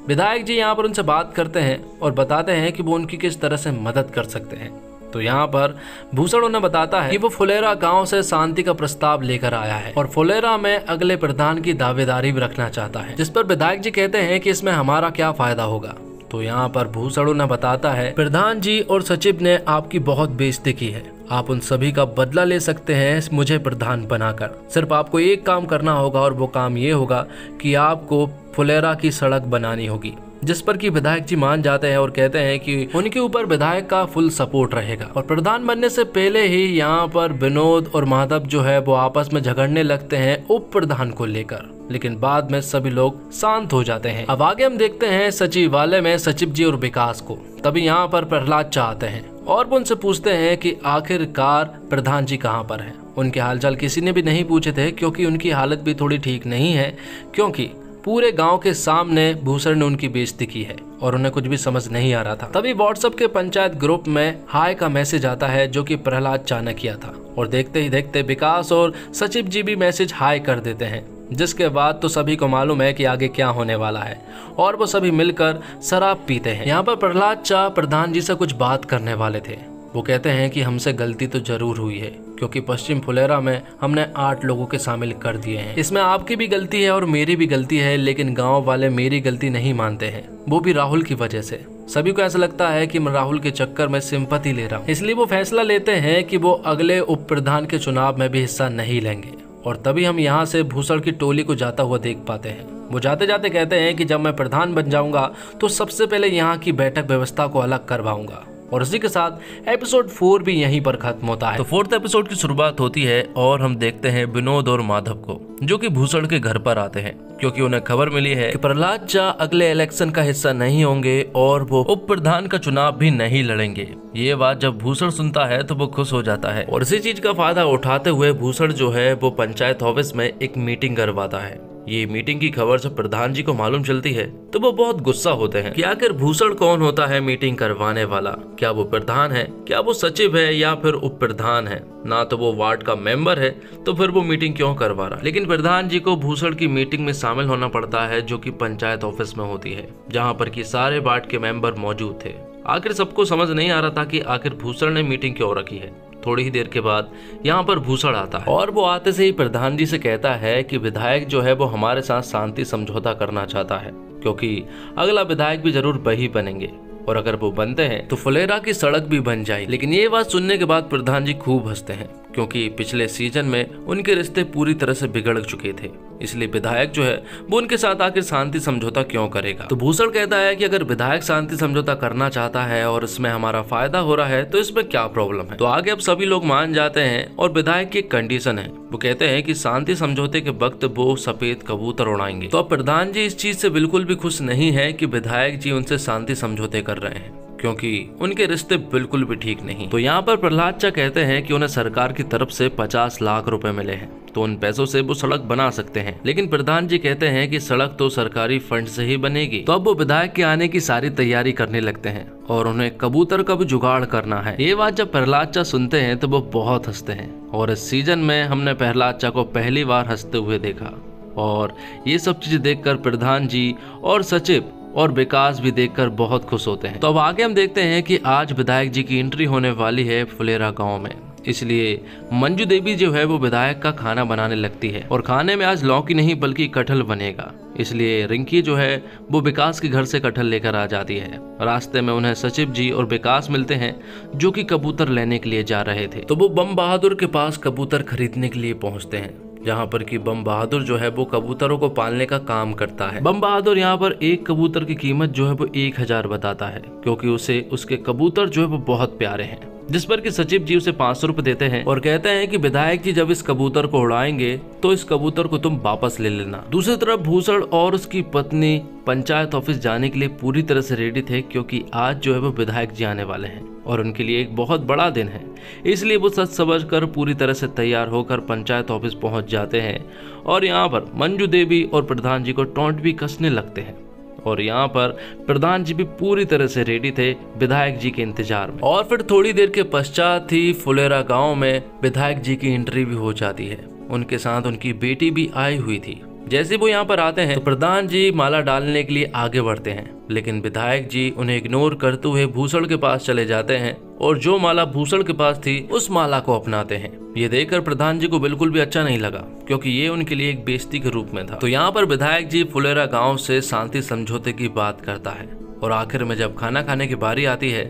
विधायक जी यहाँ पर उनसे बात करते हैं और बताते हैं कि वो उनकी किस तरह से मदद कर सकते हैं। तो यहाँ पर भूषण उन्हें बताता है कि वो फुलेरा गांव से शांति का प्रस्ताव लेकर आया है और फुलेरा में अगले प्रधान की दावेदारी भी रखना चाहता है, जिस पर विधायक जी कहते हैं कि इसमें हमारा क्या फायदा होगा। तो यहाँ पर भूषण उन्हें बताता है, प्रधान जी और सचिव ने आपकी बहुत बेइज्जती की है आप उन सभी का बदला ले सकते हैं मुझे प्रधान बनाकर। सिर्फ आपको एक काम करना होगा और वो काम ये होगा कि आपको फुलेरा की सड़क बनानी होगी। जिस पर कि विधायक जी मान जाते हैं और कहते हैं कि उनके ऊपर विधायक का फुल सपोर्ट रहेगा। और प्रधान बनने से पहले ही यहाँ पर विनोद और माधव जो है वो आपस में झगड़ने लगते हैं उप प्रधान को लेकर, लेकिन बाद में सभी लोग शांत हो जाते हैं। अब आगे हम देखते हैं सचिवालय में सचिव जी और विकास को। तभी यहाँ पर प्रहलाद चाहते हैं और वो उनसे पूछते हैं कि आखिरकार प्रधान जी कहाँ पर हैं। उनके हालचाल किसी ने भी नहीं पूछे थे क्योंकि उनकी हालत भी थोड़ी ठीक नहीं है, क्योंकि पूरे गांव के सामने भूषण ने उनकी बेइज्जती की है और उन्हें कुछ भी समझ नहीं आ रहा था। तभी व्हाट्सएप के पंचायत ग्रुप में हाय का मैसेज आता है जो कि प्रहलाद चा ने किया था, और देखते ही देखते विकास और सचिव जी भी मैसेज हाय कर देते हैं। जिसके बाद तो सभी को मालूम है कि आगे क्या होने वाला है और वो सभी मिलकर शराब पीते हैं। यहाँ पर प्रहलाद चा प्रधान जी से कुछ बात करने वाले थे। वो कहते हैं कि हमसे गलती तो जरूर हुई है क्योंकि पश्चिम फुलेरा में हमने 8 लोगों के शामिल कर दिए हैं। इसमें आपकी भी गलती है और मेरी भी गलती है, लेकिन गांव वाले मेरी गलती नहीं मानते हैं, वो भी राहुल की वजह से। सभी को ऐसा लगता है कि मैं राहुल के चक्कर में सिंपैथी ले रहा हूँ, इसलिए वो फैसला लेते हैं कि वो अगले उप प्रधान के चुनाव में भी हिस्सा नहीं लेंगे। और तभी हम यहाँ से भूषण की टोली को जाता हुआ देख पाते हैं। वो जाते जाते कहते हैं कि जब मैं प्रधान बन जाऊंगा तो सबसे पहले यहाँ की बैठक व्यवस्था को अलग करवाऊंगा। और इसी के साथ एपिसोड 4 भी यहीं पर खत्म होता है। तो 4th एपिसोड की शुरुआत होती है और हम देखते हैं विनोद और माधव को, जो कि भूषण के घर पर आते हैं क्योंकि उन्हें खबर मिली है कि प्रहलाद चा अगले इलेक्शन का हिस्सा नहीं होंगे और वो उप प्रधान का चुनाव भी नहीं लड़ेंगे। ये बात जब भूषण सुनता है तो वो खुश हो जाता है और इसी चीज का फायदा उठाते हुए भूषण जो है वो पंचायत ऑफिस में एक मीटिंग करवाता है। ये मीटिंग की खबर जब प्रधान जी को मालूम चलती है तो वो बहुत गुस्सा होते हैं कि आखिर भूषण कौन होता है मीटिंग करवाने वाला। क्या वो प्रधान है, क्या वो सचिव है या फिर उप प्रधान है? ना तो वो वार्ड का मेंबर है तो फिर वो मीटिंग क्यों करवा रहा। लेकिन प्रधान जी को भूषण की मीटिंग में शामिल होना पड़ता है जो कि पंचायत ऑफिस में होती है, जहाँ पर की सारे वार्ड के मेंबर मौजूद थे। आखिर सबको समझ नहीं आ रहा था कि आखिर भूषण ने मीटिंग क्यों रखी है। थोड़ी ही देर के बाद यहाँ पर भूषण आता है और वो आते से ही प्रधान जी से कहता है कि विधायक जो है वो हमारे साथ शांति समझौता करना चाहता है, क्योंकि अगला विधायक भी जरूर वही बनेंगे और अगर वो बनते हैं तो फुलेरा की सड़क भी बन जाएगी। लेकिन ये बात सुनने के बाद प्रधान जी खूब हंसते हैं क्योंकि पिछले सीजन में उनके रिश्ते पूरी तरह से बिगड़ चुके थे, इसलिए विधायक जो है वो उनके साथ आखिर शांति समझौता क्यों करेगा। तो भूषण कहता है कि अगर विधायक शांति समझौता करना चाहता है और इसमें हमारा फायदा हो रहा है तो इसमें क्या प्रॉब्लम है। तो आगे अब सभी लोग मान जाते हैं और विधायक की एक कंडीशन है, वो कहते हैं कि शांति समझौते के वक्त वो सफेद कबूतर उड़ाएंगे। तो अब प्रधान जी इस चीज से बिल्कुल भी खुश नहीं है कि विधायक जी उनसे शांति समझौते कर रहे हैं, क्योंकि उनके रिश्ते बिल्कुल भी ठीक नहीं। तो यहाँ पर प्रहलाद चा कहते हैं कि उन्हें सरकार की तरफ से 50 लाख रुपए मिले हैं तो उन पैसों से वो सड़क बना सकते हैं। लेकिन प्रधान जी कहते हैं कि सड़क तो सरकारी फंड से ही बनेगी। तो अब वो विधायक के आने की सारी तैयारी करने लगते हैं और उन्हें कबूतर का भी जुगाड़ करना है। ये बात जब प्रहलाद चा सुनते हैं तो वो बहुत हंसते हैं और इस सीजन में हमने प्रहलाद चा को पहली बार हंसते हुए देखा। और ये सब चीजें देखकर प्रधान जी और सचिव और विकास भी देखकर बहुत खुश होते हैं। तो अब आगे हम देखते हैं कि आज विधायक जी की एंट्री होने वाली है फुलेरा गांव में, इसलिए मंजू देवी जो है वो विधायक का खाना बनाने लगती है और खाने में आज लौकी नहीं बल्कि कटहल बनेगा। इसलिए रिंकी जो है वो विकास के घर से कटहल लेकर आ जाती है। रास्ते में उन्हें सचिव जी और विकास मिलते हैं जो कि कबूतर लेने के लिए जा रहे थे। तो वो बम बहादुर के पास कबूतर खरीदने के लिए पहुंचते हैं, जहाँ पर कि बम बहादुर जो है वो कबूतरों को पालने का काम करता है। बम बहादुर यहाँ पर एक कबूतर की कीमत जो है वो 1000 बताता है, क्योंकि उसे उसके कबूतर जो है वो बहुत प्यारे हैं। जिस पर कि सचिव जी उसे 500 रुपए देते हैं और कहते हैं कि विधायक जी जब इस कबूतर को उड़ाएंगे तो इस कबूतर को तुम वापस ले लेना। दूसरी तरफ भूषण और उसकी पत्नी पंचायत ऑफिस जाने के लिए पूरी तरह से रेडी थे, क्योंकि आज जो है वो विधायक जी आने वाले हैं और उनके लिए एक बहुत बड़ा दिन है। इसलिए वो सच समझ कर पूरी तरह से तैयार होकर पंचायत ऑफिस पहुंच जाते हैं और यहाँ पर मंजू देवी और प्रधान जी को टोंट भी कसने लगते हैं। और यहाँ पर प्रधान जी भी पूरी तरह से रेडी थे विधायक जी के इंतजार में। और फिर थोड़ी देर के पश्चात ही फुलेरा गांव में विधायक जी की एंट्री भी हो जाती है। उनके साथ उनकी बेटी भी आई हुई थी। जैसे वो यहाँ पर आते हैं तो प्रधान जी माला डालने के लिए आगे बढ़ते हैं, लेकिन विधायक जी उन्हें इग्नोर करते हुए भूषण के पास चले जाते हैं और जो माला भूषण के पास थी उस माला को अपनाते हैं। ये देखकर प्रधान जी को बिल्कुल भी अच्छा नहीं लगा, क्योंकि ये उनके लिए एक बेइज्जती के रूप में था। तो यहाँ पर विधायक जी फुलेरा गांव से शांति समझौते की बात करता है और आखिर में जब खाना खाने की बारी आती है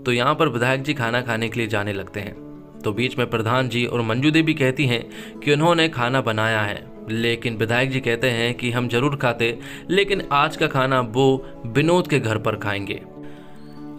तो यहाँ पर विधायक जी खाना खाने के लिए जाने लगते हैं। तो बीच में प्रधान जी और मंजू देवी कहती हैं कि उन्होंने खाना बनाया है, लेकिन विधायक जी कहते हैं कि हम जरूर खाते, लेकिन आज का खाना वो विनोद के घर पर खाएंगे।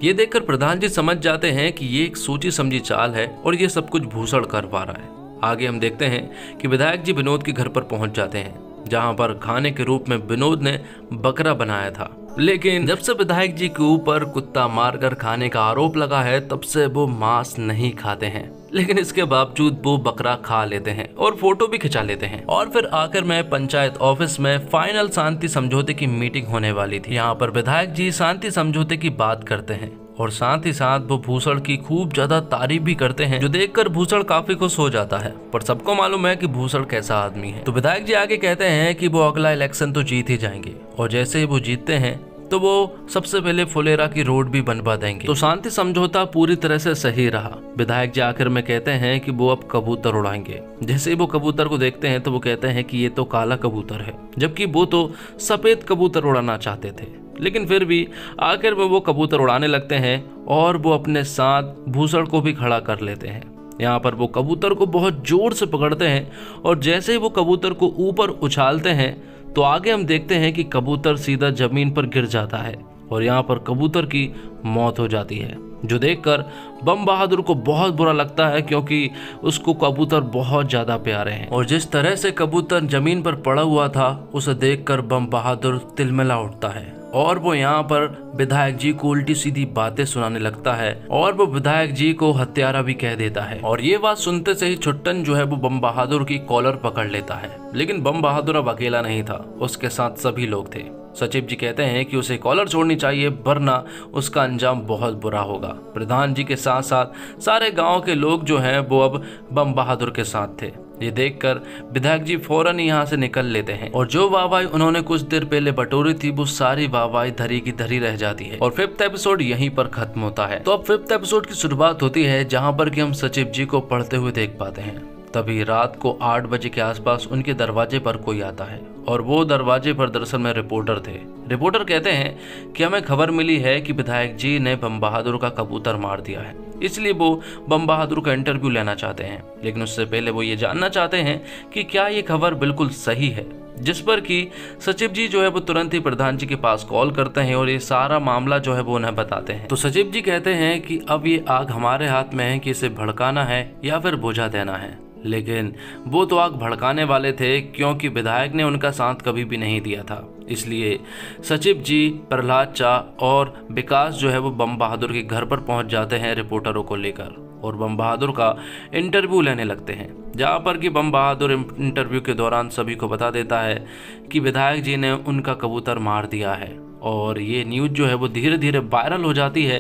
ये देखकर प्रधान जी समझ जाते हैं कि ये एक सोची समझी चाल है और ये सब कुछ भूषण कर पा रहा है। आगे हम देखते हैं कि विधायक जी विनोद के घर पर पहुंच जाते हैं, जहां पर खाने के रूप में विनोद ने बकरा बनाया था। लेकिन जब से विधायक जी के ऊपर कुत्ता मारकर खाने का आरोप लगा है, तब से वो मांस नहीं खाते हैं, लेकिन इसके बावजूद वो बकरा खा लेते हैं और फोटो भी खिंचा लेते हैं। और फिर आखिर में पंचायत ऑफिस में फाइनल शांति समझौते की मीटिंग होने वाली थी। यहाँ पर विधायक जी शांति समझौते की बात करते हैं और साथ ही साथ वो भूषण की खूब ज्यादा तारीफ भी करते हैं, जो देखकर भूषण काफी खुश हो जाता है। पर सबको मालूम है कि भूषण कैसा आदमी है। तो विधायक जी आगे कहते हैं कि वो अगला इलेक्शन तो जीत ही जाएंगे, और जैसे ही वो जीतते हैं तो वो सबसे पहले फुलेरा की रोड भी बनवा देंगे। तो शांति समझौता पूरी तरह से सही रहा। विधायक जी आखिर में कहते हैं कि वो अब कबूतर उड़ाएंगे। जैसे ही वो कबूतर को देखते हैं तो वो कहते हैं कि ये तो काला कबूतर है, जबकि वो तो सफेद कबूतर उड़ाना चाहते थे। लेकिन फिर भी आखिर में वो कबूतर उड़ाने लगते हैं और वो अपने साथ भूषण को भी खड़ा कर लेते हैं। यहाँ पर वो कबूतर को बहुत जोर से पकड़ते हैं और जैसे ही वो कबूतर को ऊपर उछालते हैं तो आगे हम देखते हैं कि कबूतर सीधा जमीन पर गिर जाता है और यहाँ पर कबूतर की मौत हो जाती है, जो देखकर बम बहादुर को बहुत बुरा लगता है, क्योंकि उसको कबूतर बहुत ज्यादा प्यारे हैं। और जिस तरह से कबूतर जमीन पर पड़ा हुआ था, उसे देखकर बम बहादुर तिलमिला उठता है और वो यहाँ पर विधायक जी को उल्टी सीधी बातें सुनाने लगता है और वो विधायक जी को हत्यारा भी कह देता है। और ये बात सुनते से ही छुट्टन जो है वो बम बहादुर की कॉलर पकड़ लेता है। लेकिन बम बहादुर अब अकेला नहीं था, उसके साथ सभी लोग थे। सचिव जी कहते हैं कि उसे कॉलर छोड़नी चाहिए, वरना उसका अंजाम बहुत बुरा होगा। प्रधान जी के साथ साथ सारे गांव के लोग जो हैं वो अब बम बहादुर के साथ थे। ये देखकर विधायक जी फौरन यहाँ से निकल लेते हैं और जो वाहवाही उन्होंने कुछ देर पहले बटोरी थी, वो सारी वाहवाही धरी की धरी रह जाती है। और 5th एपिसोड यहीं पर खत्म होता है। तो अब 5th एपिसोड की शुरुआत होती है, जहाँ पर कि हम सचिव जी को पढ़ते हुए देख पाते हैं। तभी रात को 8 बजे के आसपास उनके दरवाजे पर कोई आता है और वो दरवाजे पर दरअसल में रिपोर्टर थे। रिपोर्टर कहते हैं कि हमें खबर मिली है कि विधायक जी ने बम बहादुर का कबूतर मार दिया है, इसलिए वो बम बहादुर का इंटरव्यू लेना चाहते हैं। लेकिन उससे पहले वो ये जानना चाहते हैं कि क्या ये खबर बिल्कुल सही है। जिस पर कि सचिव जी जो है वो तुरंत ही प्रधान जी के पास कॉल करते हैं और ये सारा मामला जो है वो उन्हें बताते हैं। तो सचिव जी कहते हैं कि अब ये आग हमारे हाथ में है कि इसे भड़काना है या फिर बुझा देना है। लेकिन वो तो आग भड़काने वाले थे, क्योंकि विधायक ने उनका साथ कभी भी नहीं दिया था। इसलिए सचिव जी, प्रहलाद चा और विकास जो है वो बम बहादुर के घर पर पहुंच जाते हैं रिपोर्टरों को लेकर और बम बहादुर का इंटरव्यू लेने लगते हैं, जहां पर कि बम बहादुर इंटरव्यू के दौरान सभी को बता देता है कि विधायक जी ने उनका कबूतर मार दिया है। और ये न्यूज जो है वो धीरे धीरे वायरल हो जाती है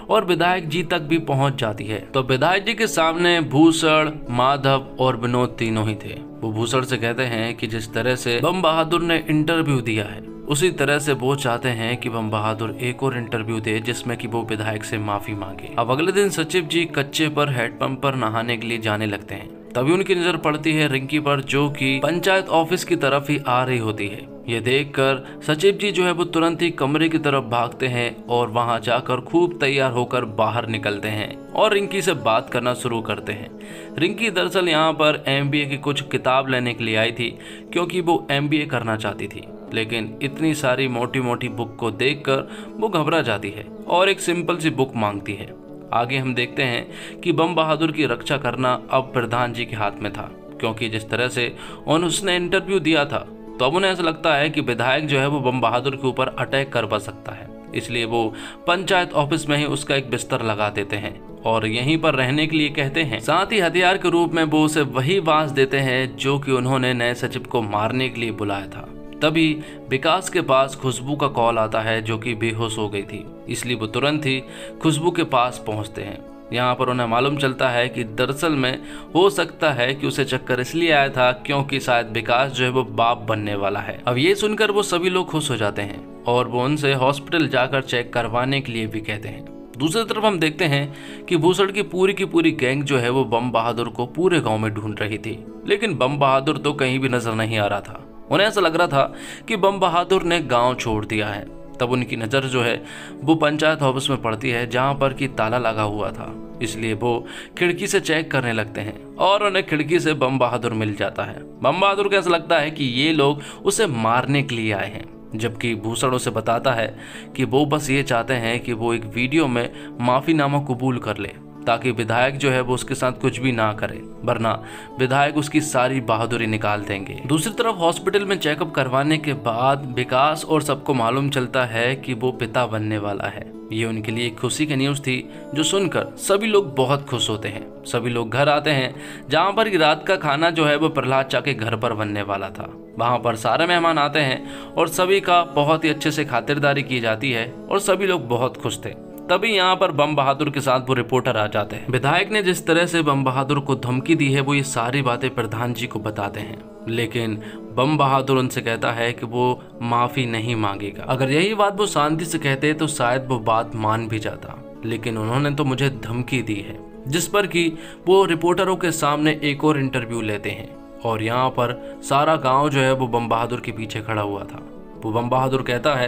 और विधायक जी तक भी पहुंच जाती है। तो विधायक जी के सामने भूषण, माधव और विनोद तीनों ही थे। वो भूषण से कहते हैं कि जिस तरह से बम बहादुर ने इंटरव्यू दिया है, उसी तरह से वो चाहते हैं कि बम बहादुर एक और इंटरव्यू दे जिसमें कि वो विधायक से माफी मांगे। अब अगले दिन सचिव जी कच्चे पर हैंडपंप पर नहाने के लिए जाने लगते हैं। तभी उनकी नजर पड़ती है रिंकी पर, जो कि पंचायत ऑफिस की तरफ ही आ रही होती है। ये देखकर सचिव जी जो है वो तुरंत ही कमरे की तरफ भागते हैं और वहां जाकर खूब तैयार होकर बाहर निकलते हैं और रिंकी से बात करना शुरू करते हैं। रिंकी दरअसल यहाँ पर MBA की कुछ किताब लेने के लिए आई थी, क्योंकि वो MBA करना चाहती थी। लेकिन इतनी सारी मोटी मोटी बुक को देखकर वो घबरा जाती है और एक सिंपल सी बुक मांगती है। आगे हम देखते हैं कि बम बहादुर की रक्षा करना अब प्रधान जी के हाथ में था, क्योंकि जिस तरह से उसने इंटरव्यू दिया था, तो अब उन्हें ऐसा लगता है कि विधायक जो है वो बम बहादुर के ऊपर अटैक कर बच सकता है। इसलिए वो पंचायत ऑफिस में ही उसका एक बिस्तर लगा देते हैं और यहीं पर रहने के लिए कहते हैं। साथ ही हथियार के रूप में वो उसे वही बांस देते हैं जो कि उन्होंने नए सचिव को मारने के लिए बुलाया था। तभी विकास के पास खुशबू का कॉल आता है, जो कि बेहोश हो गई थी। इसलिए वो तुरंत ही खुशबू के पास पहुंचते हैं। यहाँ पर उन्हें मालूम चलता है कि दरअसल में हो सकता है कि उसे चक्कर इसलिए आया था क्योंकि शायद विकास जो है वो बाप बनने वाला है। अब ये सुनकर वो सभी लोग खुश हो जाते हैं और वो उनसे हॉस्पिटल जाकर चेक करवाने के लिए भी कहते हैं। दूसरी तरफ हम देखते हैं कि भूषण की पूरी गैंग जो है वो बम बहादुर को पूरे गांव में ढूंढ रही थी, लेकिन बम बहादुर तो कहीं भी नजर नहीं आ रहा था। उन्हें ऐसा लग रहा था कि बम बहादुर ने गांव छोड़ दिया है। तब उनकी नज़र जो है वो पंचायत ऑफिस में पड़ती है जहाँ पर कि ताला लगा हुआ था। इसलिए वो खिड़की से चेक करने लगते हैं और उन्हें खिड़की से बम बहादुर मिल जाता है। बम बहादुर को ऐसा लगता है कि ये लोग उसे मारने के लिए आए हैं, जबकि भूषण उसे बताता है कि वो बस ये चाहते हैं कि वो एक वीडियो में माफीनामा कबूल कर ले ताकि विधायक जो है वो उसके साथ कुछ भी ना करे, वरना विधायक उसकी सारी बहादुरी निकाल देंगे। दूसरी तरफ हॉस्पिटल में चेकअप करवाने के बाद विकास और सबको मालूम चलता है कि वो पिता बनने वाला है। ये उनके लिए एक खुशी की न्यूज़ थी जो सुनकर सभी लोग बहुत खुश होते हैं। सभी लोग घर आते हैं जहाँ पर रात का खाना जो है वो प्रहलाद चा के घर पर बनने वाला था। वहाँ पर सारे मेहमान आते हैं और सभी का बहुत ही अच्छे से खातिरदारी की जाती है और सभी लोग बहुत खुश थे। तभी यहाँ पर बम बहादुर के साथ वो रिपोर्टर आ जाते हैं। विधायक ने जिस तरह से बम बहादुर को धमकी दी है वो ये सारी बातें प्रधान जी को बताते हैं, लेकिन बम बहादुर उनसे कहता है कि वो माफी नहीं मांगेगा। अगर यही बात वो शांति से कहते तो शायद वो बात मान भी जाता, लेकिन उन्होंने तो मुझे धमकी दी है, जिस पर कि वो रिपोर्टरों के सामने एक और इंटरव्यू लेते हैं। और यहाँ पर सारा गाँव जो है वो बम बहादुर के पीछे खड़ा हुआ था। वो बम बहादुर कहता है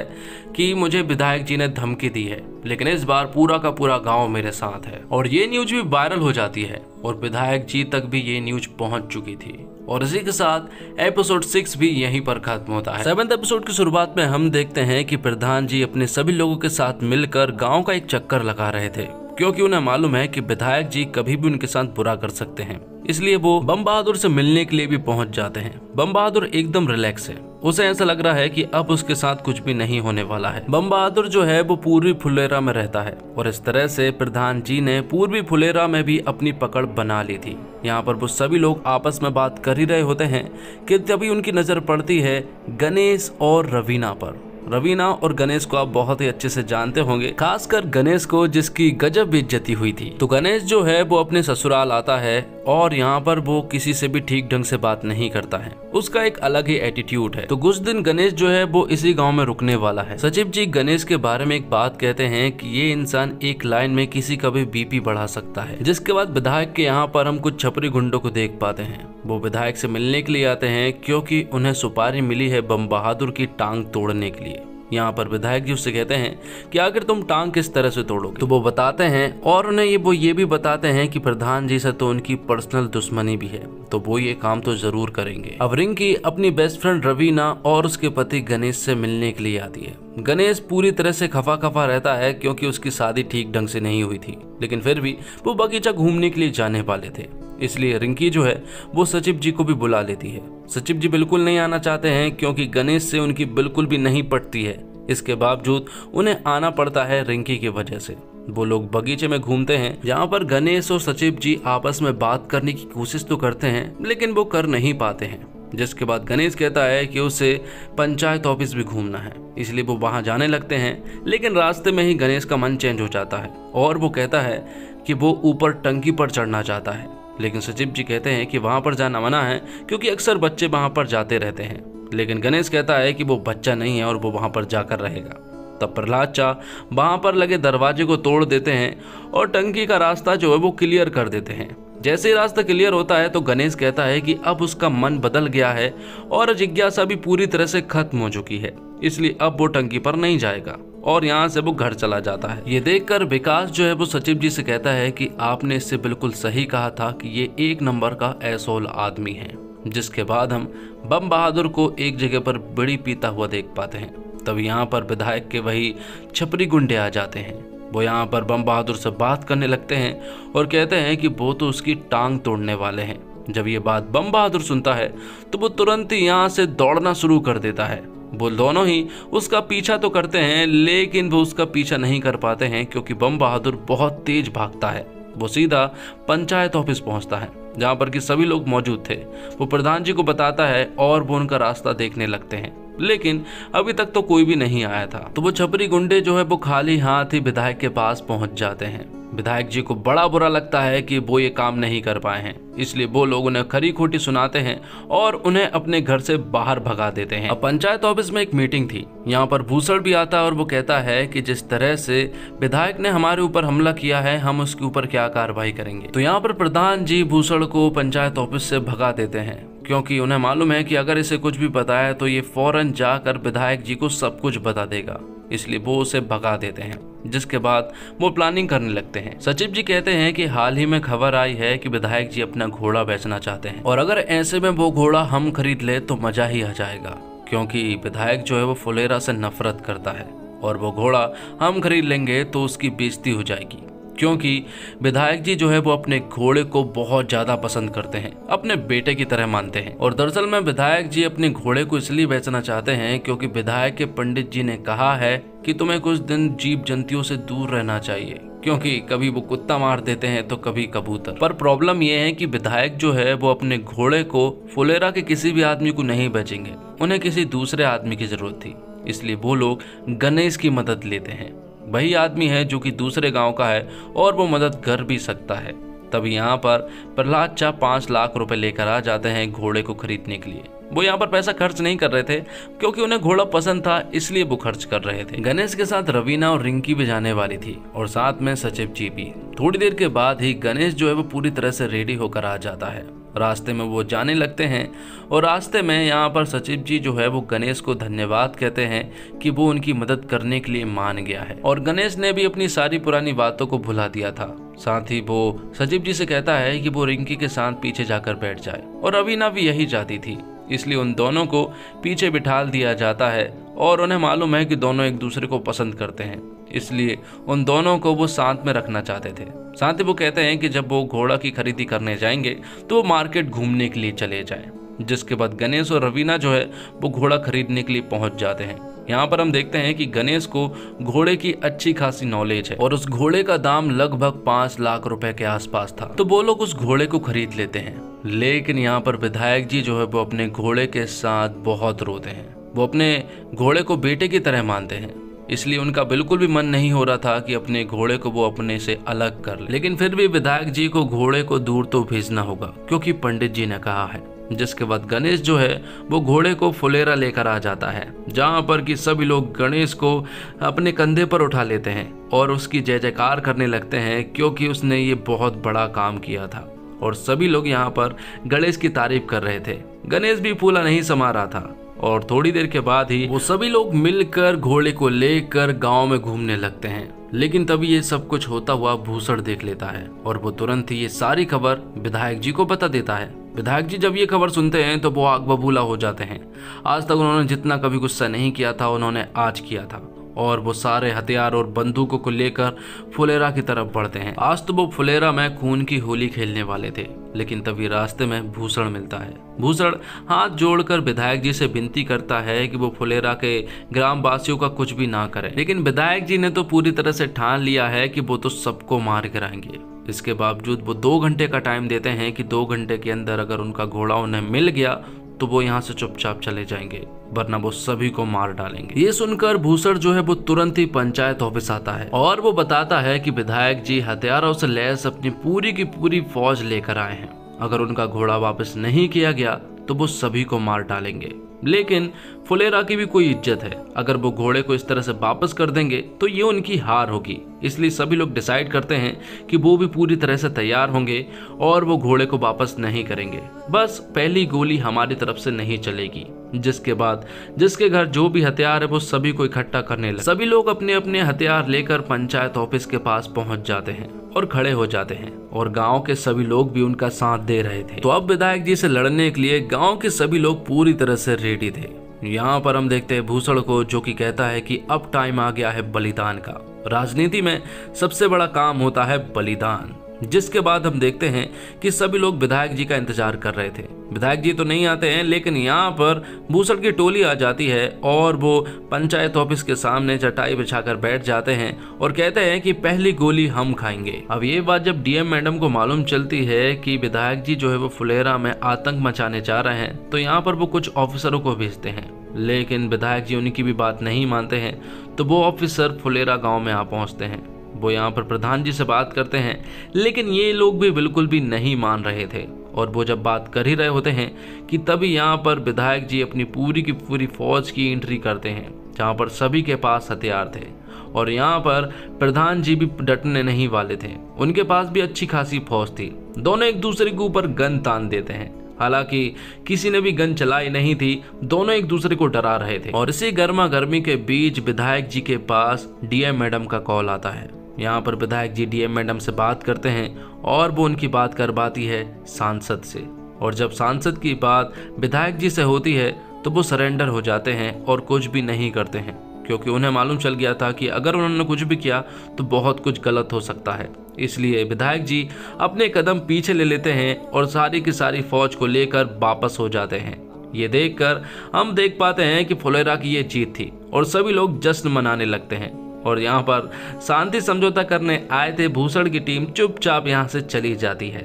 कि मुझे विधायक जी ने धमकी दी है, लेकिन इस बार पूरा का पूरा गांव मेरे साथ है। और ये न्यूज भी वायरल हो जाती है और विधायक जी तक भी ये न्यूज पहुंच चुकी थी। और इसी के साथ एपिसोड 6 भी यहीं पर खत्म होता है। 7वें एपिसोड की शुरुआत में हम देखते हैं कि प्रधान जी अपने सभी लोगों के साथ मिलकर गाँव का एक चक्कर लगा रहे थे, क्योंकि उन्हें मालूम है कि विधायक जी कभी भी उनके साथ बुरा कर सकते हैं। इसलिए वो बम बहादुर से मिलने के लिए भी पहुंच जाते हैं। बम बहादुर एकदम रिलैक्स है, उसे ऐसा लग रहा है कि अब उसके साथ कुछ भी नहीं होने वाला है। बम बहादुर जो है वो पूर्वी फुलेरा में रहता है और इस तरह से प्रधान जी ने पूर्वी फुलेरा में भी अपनी पकड़ बना ली थी। यहाँ पर वो सभी लोग आपस में बात कर ही रहे होते हैं कि तभी उनकी नजर पड़ती है गणेश और रवीना पर। रवीना और गणेश को आप बहुत ही अच्छे से जानते होंगे, खासकर गणेश को जिसकी गजब बेइज्जती हुई थी। तो गणेश जो है वो अपने ससुराल आता है और यहाँ पर वो किसी से भी ठीक ढंग से बात नहीं करता है, उसका एक अलग ही एटीट्यूड है। तो कुछ दिन गणेश जो है वो इसी गांव में रुकने वाला है। सचिव जी गणेश के बारे में एक बात कहते हैं कि ये इंसान एक लाइन में किसी का भी बीपी बढ़ा सकता है। जिसके बाद विधायक के यहाँ पर हम कुछ छपरी गुंडों को देख पाते हैं। वो विधायक से मिलने के लिए आते हैं क्योंकि उन्हें सुपारी मिली है बम बहादुर की टांग तोड़ने के लिए। यहाँ पर विधायक जी उससे कहते हैं कि आखिर तुम टांग किस तरह से तोड़ोगे। तो वो बताते हैं और उन्हें ये भी बताते हैं कि प्रधान जी से तो उनकी पर्सनल दुश्मनी भी है, तो वो ये काम तो जरूर करेंगे। अब रिंकी अपनी बेस्ट फ्रेंड रवीना और उसके पति गणेश से मिलने के लिए आती है। गणेश पूरी तरह से खफा रहता है क्योंकि उसकी शादी ठीक ढंग से नहीं हुई थी, लेकिन फिर भी वो बगीचा घूमने के लिए जाने वाले थे। इसलिए रिंकी जो है वो सचिव जी को भी बुला लेती है। सचिव जी बिल्कुल नहीं आना चाहते हैं क्योंकि गणेश से उनकी बिल्कुल भी नहीं पटती है। इसके बावजूद उन्हें आना पड़ता है रिंकी की वजह से। वो लोग बगीचे में घूमते हैं जहाँ पर गणेश और सचिव जी आपस में बात करने की कोशिश तो करते हैं, लेकिन वो कर नहीं पाते हैं। जिसके बाद गणेश कहता है कि उसे पंचायत ऑफिस भी घूमना है, इसलिए वो वहां जाने लगते हैं। लेकिन रास्ते में ही गणेश का मन चेंज हो जाता है और वो कहता है कि वो ऊपर टंकी पर चढ़ना चाहता है, लेकिन सचिव जी कहते हैं कि वहां पर जाना मना है क्योंकि अक्सर बच्चे वहां पर जाते रहते हैं। लेकिन गणेश कहता है कि वो बच्चा नहीं है और वो वहां पर जाकर रहेगा। तब प्रहलाद चा वहां पर लगे दरवाजे को तोड़ देते हैं और टंकी का रास्ता जो है वो क्लियर कर देते हैं। जैसे ही रास्ता क्लियर होता है तो गणेश कहता है कि अब उसका मन बदल गया है और जिज्ञासा भी पूरी तरह से खत्म हो चुकी है, इसलिए अब वो टंकी पर नहीं जाएगा और यहाँ से वो घर चला जाता है। ये देखकर विकास जो है वो सचिव जी से कहता है कि आपने इससे बिल्कुल सही कहा था कि ये एक नंबर का एसोल आदमी है। जिसके बाद हम बम बहादुर को एक जगह पर बीड़ी पीता हुआ देख पाते हैं। तब यहाँ पर विधायक के वही छपरी गुंडे आ जाते हैं। वो यहाँ पर बम बहादुर से बात करने लगते हैं और कहते हैं कि वो तो उसकी टांग तोड़ने वाले हैं। जब ये बात बम बहादुर सुनता है तो वो तुरंत ही यहाँ से दौड़ना शुरू कर देता है। वो दोनों ही उसका पीछा तो करते हैं, लेकिन वो उसका पीछा नहीं कर पाते हैं क्योंकि बम बहादुर बहुत तेज भागता है। वो सीधा पंचायत ऑफिस पहुंचता है जहाँ पर कि सभी लोग मौजूद थे। वो प्रधान जी को बताता है और वो उनका रास्ता देखने लगते हैं, लेकिन अभी तक तो कोई भी नहीं आया था। तो वो छपरी गुंडे जो है वो खाली हाथ ही विधायक के पास पहुंच जाते हैं। विधायक जी को बड़ा बुरा लगता है कि वो ये काम नहीं कर पाए हैं, इसलिए वो लोग उन्हें खरी खोटी सुनाते हैं और उन्हें अपने घर से बाहर भगा देते हैं। अब पंचायत ऑफिस में एक मीटिंग थी। यहाँ पर भूषण भी आता है और वो कहता है कि जिस तरह से विधायक ने हमारे ऊपर हमला किया है, हम उसके ऊपर क्या कार्रवाई करेंगे। तो यहाँ पर प्रधान जी भूषण को पंचायत ऑफिस से भगा देते हैं क्योंकि उन्हें मालूम है कि अगर इसे कुछ भी बताया तो ये फौरन जाकर विधायक जी को सब कुछ बता देगा। इसलिए वो उसे भगा देते हैं, जिसके बाद वो प्लानिंग करने लगते हैं। सचिव जी कहते हैं कि हाल ही में खबर आई है कि विधायक जी अपना घोड़ा बेचना चाहते हैं और अगर ऐसे में वो घोड़ा हम खरीद ले तो मजा ही आ जाएगा, क्योंकि विधायक जो है वो फुलेरा से नफरत करता है और वो घोड़ा हम खरीद लेंगे तो उसकी बेइज्जती हो जाएगी, क्योंकि विधायक जी जो है वो अपने घोड़े को बहुत ज्यादा पसंद करते हैं, अपने बेटे की तरह मानते हैं। और दरअसल में विधायक जी अपने घोड़े को इसलिए बेचना चाहते हैं क्योंकि विधायक के पंडित जी ने कहा है कि तुम्हें कुछ दिन जीव जंतुओं से दूर रहना चाहिए, क्योंकि कभी वो कुत्ता मार देते हैं तो कभी कबूतर। पर प्रॉब्लम ये है कि विधायक जो है वो अपने घोड़े को फुलेरा के किसी भी आदमी को नहीं बेचेंगे, उन्हें किसी दूसरे आदमी की जरूरत थी, इसलिए वो लोग गणेश की मदद लेते हैं। वही आदमी है जो कि दूसरे गांव का है और वो मदद कर भी सकता है। तब यहाँ पर प्रहलाद चा 5 लाख रुपए लेकर आ जाते हैं घोड़े को खरीदने के लिए। वो यहाँ पर पैसा खर्च नहीं कर रहे थे क्योंकि उन्हें घोड़ा पसंद था, इसलिए वो खर्च कर रहे थे। गणेश के साथ रवीना और रिंकी भी जाने वाली थी और साथ में सचिव जी भी। थोड़ी देर के बाद ही गणेश जो है वो पूरी तरह से रेडी होकर आ जाता है। रास्ते में वो जाने लगते हैं और रास्ते में यहाँ पर सचिव जी जो है वो गणेश को धन्यवाद कहते हैं कि वो उनकी मदद करने के लिए मान गया है और गणेश ने भी अपनी सारी पुरानी बातों को भुला दिया था। साथ ही वो सचिव जी से कहता है कि वो रिंकी के साथ पीछे जाकर बैठ जाए और रवीना भी यही चाहती थी, इसलिए उन दोनों को पीछे बिठाल दिया जाता है और उन्हें मालूम है कि दोनों एक दूसरे को पसंद करते हैं, इसलिए उन दोनों को वो साथ में रखना चाहते थे। साथ ही वो कहते हैं कि जब वो घोड़ा की खरीदी करने जाएंगे तो वो मार्केट घूमने के लिए चले जाएं, जिसके बाद गणेश और रवीना जो है वो घोड़ा खरीदने के लिए पहुंच जाते हैं। यहाँ पर हम देखते हैं कि गणेश को घोड़े की अच्छी खासी नॉलेज है और उस घोड़े का दाम लगभग 5 लाख रुपए के आसपास था, तो वो लोग उस घोड़े को खरीद लेते हैं। लेकिन यहाँ पर विधायक जी जो है वो अपने घोड़े के साथ बहुत रोते हैं। वो अपने घोड़े को बेटे की तरह मानते हैं, इसलिए उनका बिल्कुल भी मन नहीं हो रहा था कि अपने घोड़े को वो अपने से अलग कर ले। लेकिन फिर भी विधायक जी को घोड़े को दूर तो भेजना होगा क्योंकि पंडित जी ने कहा है। जिसके बाद गणेश जो है वो घोड़े को फुलेरा लेकर आ जाता है, जहाँ पर कि सभी लोग गणेश को अपने कंधे पर उठा लेते हैं और उसकी जय जयकार करने लगते हैं, क्योंकि उसने ये बहुत बड़ा काम किया था और सभी लोग यहाँ पर गणेश की तारीफ कर रहे थे। गणेश भी फूला नहीं समा रहा था और थोड़ी देर के बाद ही वो सभी लोग मिलकर घोड़े को लेकर गांव में घूमने लगते हैं। लेकिन तभी ये सब कुछ होता हुआ भूसड़ देख लेता है और वो तुरंत ही ये सारी खबर विधायक जी को बता देता है। विधायक जी जब ये खबर सुनते हैं तो वो आग बबूला हो जाते हैं। आज तक उन्होंने जितना कभी गुस्सा नहीं किया था उन्होंने आज किया था और वो सारे हथियार और बंदूकों को लेकर फुलेरा की तरफ बढ़ते हैं। आज तो वो फुलेरा में खून की होली खेलने वाले थे, लेकिन तभी रास्ते में भूसड़ मिलता है। भूसड़ हाथ जोड़कर विधायक जी से विनती करता है कि वो फुलेरा के ग्राम वासियों का कुछ भी ना करें, लेकिन विधायक जी ने तो पूरी तरह से ठान लिया है कि वो तो सबको मार गिराएंगे। इसके बावजूद वो 2 घंटे का टाइम देते हैं कि 2 घंटे के अंदर अगर उनका घोड़ा उन्हें मिल गया तो वो यहाँ से चुपचाप चले जाएंगे, वरना वो सभी को मार डालेंगे। ये सुनकर भूसड़ जो है वो तुरंत ही पंचायत ऑफिस आता है और वो बताता है कि विधायक जी हथियारों से लैस अपनी पूरी की पूरी फौज लेकर आए हैं। अगर उनका घोड़ा वापस नहीं किया गया तो वो सभी को मार डालेंगे। लेकिन फुलेरा की भी कोई इज्जत है, अगर वो घोड़े को इस तरह से वापस कर देंगे तो ये उनकी हार होगी। इसलिए सभी लोग डिसाइड करते हैं कि वो भी पूरी तरह से तैयार होंगे और वो घोड़े को वापस नहीं करेंगे। बस पहली गोली हमारी तरफ से नहीं चलेगी। जिसके बाद जिसके घर जो भी हथियार है वो सभी को इकट्ठा करने लगे। सभी लोग अपने अपने हथियार लेकर पंचायत ऑफिस के पास पहुंच जाते हैं और खड़े हो जाते हैं और गांव के सभी लोग भी उनका साथ दे रहे थे। तो अब विधायक जी से लड़ने के लिए गांव के सभी लोग पूरी तरह से रेडी थे। यहाँ पर हम देखते हैं भूसड़ को, जो कि कहता है कि अब टाइम आ गया है बलिदान का। राजनीति में सबसे बड़ा काम होता है बलिदान। जिसके बाद हम देखते हैं कि सभी लोग विधायक जी का इंतजार कर रहे थे। विधायक जी तो नहीं आते हैं, लेकिन यहाँ पर भूसड़ की टोली आ जाती है और वो पंचायत ऑफिस के सामने चटाई बिछाकर बैठ जाते हैं और कहते हैं कि पहली गोली हम खाएंगे। अब ये बात जब डीएम मैडम को मालूम चलती है कि विधायक जी जो है वो फुलेरा में आतंक मचाने जा रहे हैं, तो यहाँ पर वो कुछ ऑफिसरों को भेजते हैं, लेकिन विधायक जी उनकी भी बात नहीं मानते हैं। तो वो ऑफिसर फुलेरा गाँव में आ पहुँचते हैं। वो यहाँ पर प्रधान जी से बात करते हैं, लेकिन ये लोग भी बिल्कुल भी नहीं मान रहे थे। और वो जब बात कर ही रहे होते हैं कि तभी यहाँ पर विधायक जी अपनी पूरी की पूरी फौज की एंट्री करते हैं, जहाँ पर सभी के पास हथियार थे। और यहाँ पर प्रधान जी भी डटने नहीं वाले थे, उनके पास भी अच्छी खासी फौज थी। दोनों एक दूसरे के ऊपर गन तान देते हैं। हालांकि किसी ने भी गन चलाई नहीं थी, दोनों एक दूसरे को डरा रहे थे। और इसी गर्मा गर्मी के बीच विधायक जी के पास डीएम मैडम का कॉल आता है। यहाँ पर विधायक जी डीएम मैडम से बात करते हैं और वो उनकी बात करवाती है सांसद से। और जब सांसद की बात विधायक जी से होती है तो वो सरेंडर हो जाते हैं और कुछ भी नहीं करते हैं, क्योंकि उन्हें मालूम चल गया था कि अगर उन्होंने कुछ भी किया तो बहुत कुछ गलत हो सकता है। इसलिए विधायक जी अपने कदम पीछे ले लेते हैं और सारी की सारी फौज को लेकर वापस हो जाते हैं। ये देखकर हम देख पाते हैं कि फुलेरा की ये जीत थी और सभी लोग जश्न मनाने लगते हैं। और यहाँ पर शांति समझौता करने आए थे भूषण की टीम चुपचाप यहाँ से चली जाती है।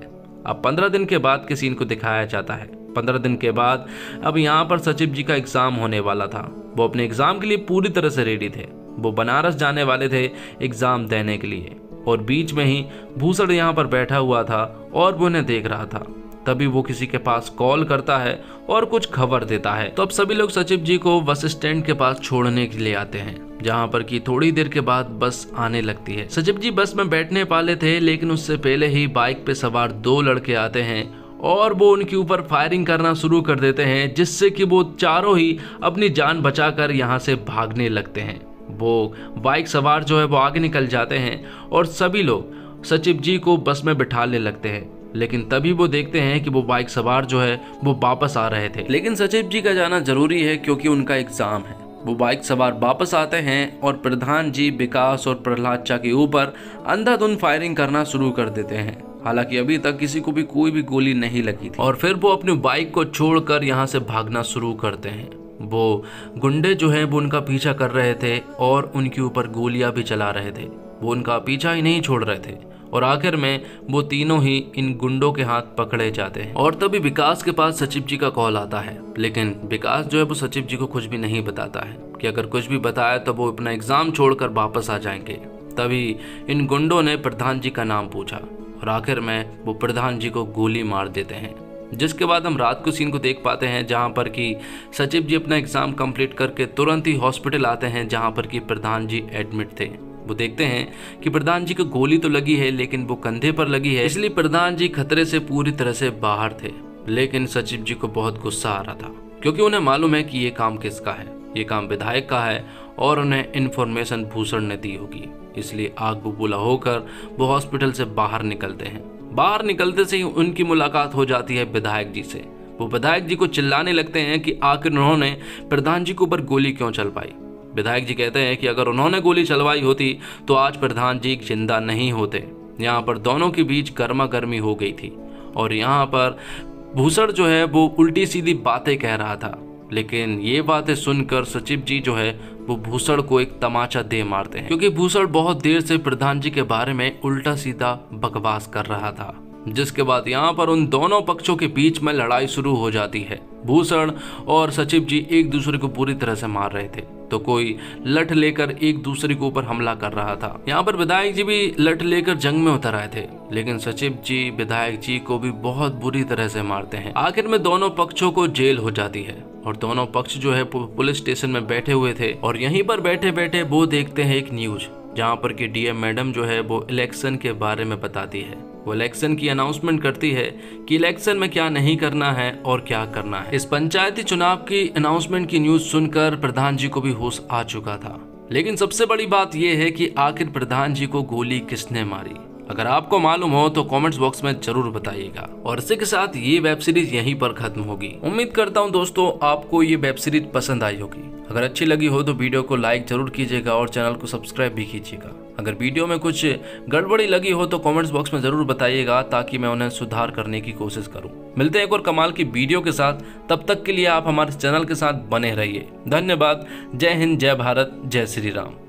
अब 15 दिन के बाद के सीन को दिखाया जाता है। 15 दिन के बाद अब यहाँ पर सचिव जी का एग्जाम होने वाला था। वो अपने एग्जाम के लिए पूरी तरह से रेडी थे। वो बनारस जाने वाले थे एग्जाम देने के लिए और बीच में ही भूषण यहाँ पर बैठा हुआ था और वो उन्हें देख रहा था। तभी वो किसी के पास कॉल करता है और कुछ खबर देता है। तो अब सभी लोग सचिव जी को बस स्टैंड के पास छोड़ने के लिए आते हैं, जहाँ पर कि थोड़ी देर के बाद बस आने लगती है। सचिव जी बस में बैठने वाले थे, लेकिन उससे पहले ही बाइक पे सवार 2 लड़के आते हैं और वो उनके ऊपर फायरिंग करना शुरू कर देते हैं, जिससे कि वो चारों ही अपनी जान बचाकर यहाँ से भागने लगते हैं। वो बाइक सवार जो है वो आगे निकल जाते हैं और सभी लोग सचिव जी को बस में बिठाने लगते हैं। लेकिन तभी वो देखते हैं कि वो बाइक सवार जो है वो वापस आ रहे थे, लेकिन सचिव जी का जाना जरूरी है क्योंकि उनका एग्जाम है। वो बाइक सवार वापस आते हैं और प्रधान जी विकास और प्रहलाद चा के ऊपर अंधाधुंध फायरिंग करना शुरू कर देते हैं। हालांकि अभी तक किसी को भी कोई भी गोली नहीं लगी थी। और फिर वो अपनी बाइक को छोड़कर यहाँ से भागना शुरू करते हैं। वो गुंडे जो है वो उनका पीछा कर रहे थे और उनके ऊपर गोलियां भी चला रहे थे। वो उनका पीछा ही नहीं छोड़ रहे थे और आखिर में वो तीनों ही इन गुंडों के हाथ पकड़े जाते हैं। और तभी विकास के पास सचिव जी का कॉल आता है, लेकिन विकास जो है वो सचिव जी को कुछ भी नहीं बताता है कि अगर कुछ भी बताया तो वो अपना एग्जाम छोड़कर वापस आ जाएंगे। तभी इन गुंडों ने प्रधान जी का नाम पूछा और आखिर में वो प्रधान जी को गोली मार देते हैं। जिसके बाद हम रात को सीन को देख पाते हैं, जहां पर कि सचिव जी अपना एग्जाम कंप्लीट करके तुरंत ही हॉस्पिटल आते हैं, जहां पर कि प्रधान जी एडमिट थे। वो देखते हैं कि प्रधान जी को गोली तो लगी है, लेकिन वो कंधे पर लगी है, इसलिए प्रधान जी खतरे से पूरी तरह से बाहर थे। लेकिन सचिव जी को बहुत गुस्सा आ रहा था, क्योंकि उन्हें मालूम है कि ये काम किसका है। ये काम विधायक का है और उन्हें इन्फॉर्मेशन भूषण ने दी होगी, इसलिए आग बबूला होकर वो हॉस्पिटल से बाहर निकलते हैं। बाहर निकलते से ही उनकी मुलाकात हो जाती है विधायक जी से। वो विधायक जी को चिल्लाने लगते हैं कि आखिर उन्होंने प्रधान जी के ऊपर गोली क्यों चलवाई। विधायक जी कहते हैं कि अगर उन्होंने गोली चलवाई होती तो आज प्रधान जी जिंदा नहीं होते। यहाँ पर दोनों के बीच गर्मा गर्मी हो गई थी और यहाँ पर भूषण जो है वो उल्टी सीधी बातें कह रहा था, लेकिन ये बातें सुनकर सचिव जी जो है वो भूषण को एक तमाचा दे मारते हैं, क्योंकि भूषण बहुत देर से प्रधान जी के बारे में उल्टा सीधा बकवास कर रहा था। जिसके बाद यहाँ पर उन दोनों पक्षों के बीच में लड़ाई शुरू हो जाती है। भूषण और सचिव जी एक दूसरे को पूरी तरह से मार रहे थे, तो कोई लठ लेकर एक दूसरे के ऊपर हमला कर रहा था। यहाँ पर विधायक जी भी लठ लेकर जंग में उतर आए थे, लेकिन सचिव जी विधायक जी को भी बहुत बुरी तरह से मारते हैं। आखिर में दोनों पक्षों को जेल हो जाती है और दोनों पक्ष जो है पुलिस स्टेशन में बैठे हुए थे और यहीं पर बैठे बैठे वो देखते हैं एक न्यूज, जहाँ पर कि डीएम मैडम जो है वो इलेक्शन के बारे में बताती है। वो इलेक्शन की अनाउंसमेंट करती है कि इलेक्शन में क्या नहीं करना है और क्या करना है। इस पंचायती चुनाव की अनाउंसमेंट की न्यूज सुनकर प्रधान जी को भी होश आ चुका था, लेकिन सबसे बड़ी बात यह है कि आखिर प्रधान जी को गोली किसने मारी। अगर आपको मालूम हो तो कमेंट्स बॉक्स में जरूर बताइएगा। और इसी के साथ ये वेब सीरीज यहीं पर खत्म होगी। उम्मीद करता हूँ दोस्तों आपको ये वेब सीरीज पसंद आई होगी। अगर अच्छी लगी हो तो वीडियो को लाइक जरूर कीजिएगा और चैनल को सब्सक्राइब भी कीजिएगा। अगर वीडियो में कुछ गड़बड़ी लगी हो तो कमेंट्स बॉक्स में जरूर बताइएगा, ताकि मैं उन्हें सुधार करने की कोशिश करूं। मिलते हैं एक और कमाल की वीडियो के साथ, तब तक के लिए आप हमारे चैनल के साथ बने रहिए। धन्यवाद। जय हिंद, जय भारत, जय श्री राम।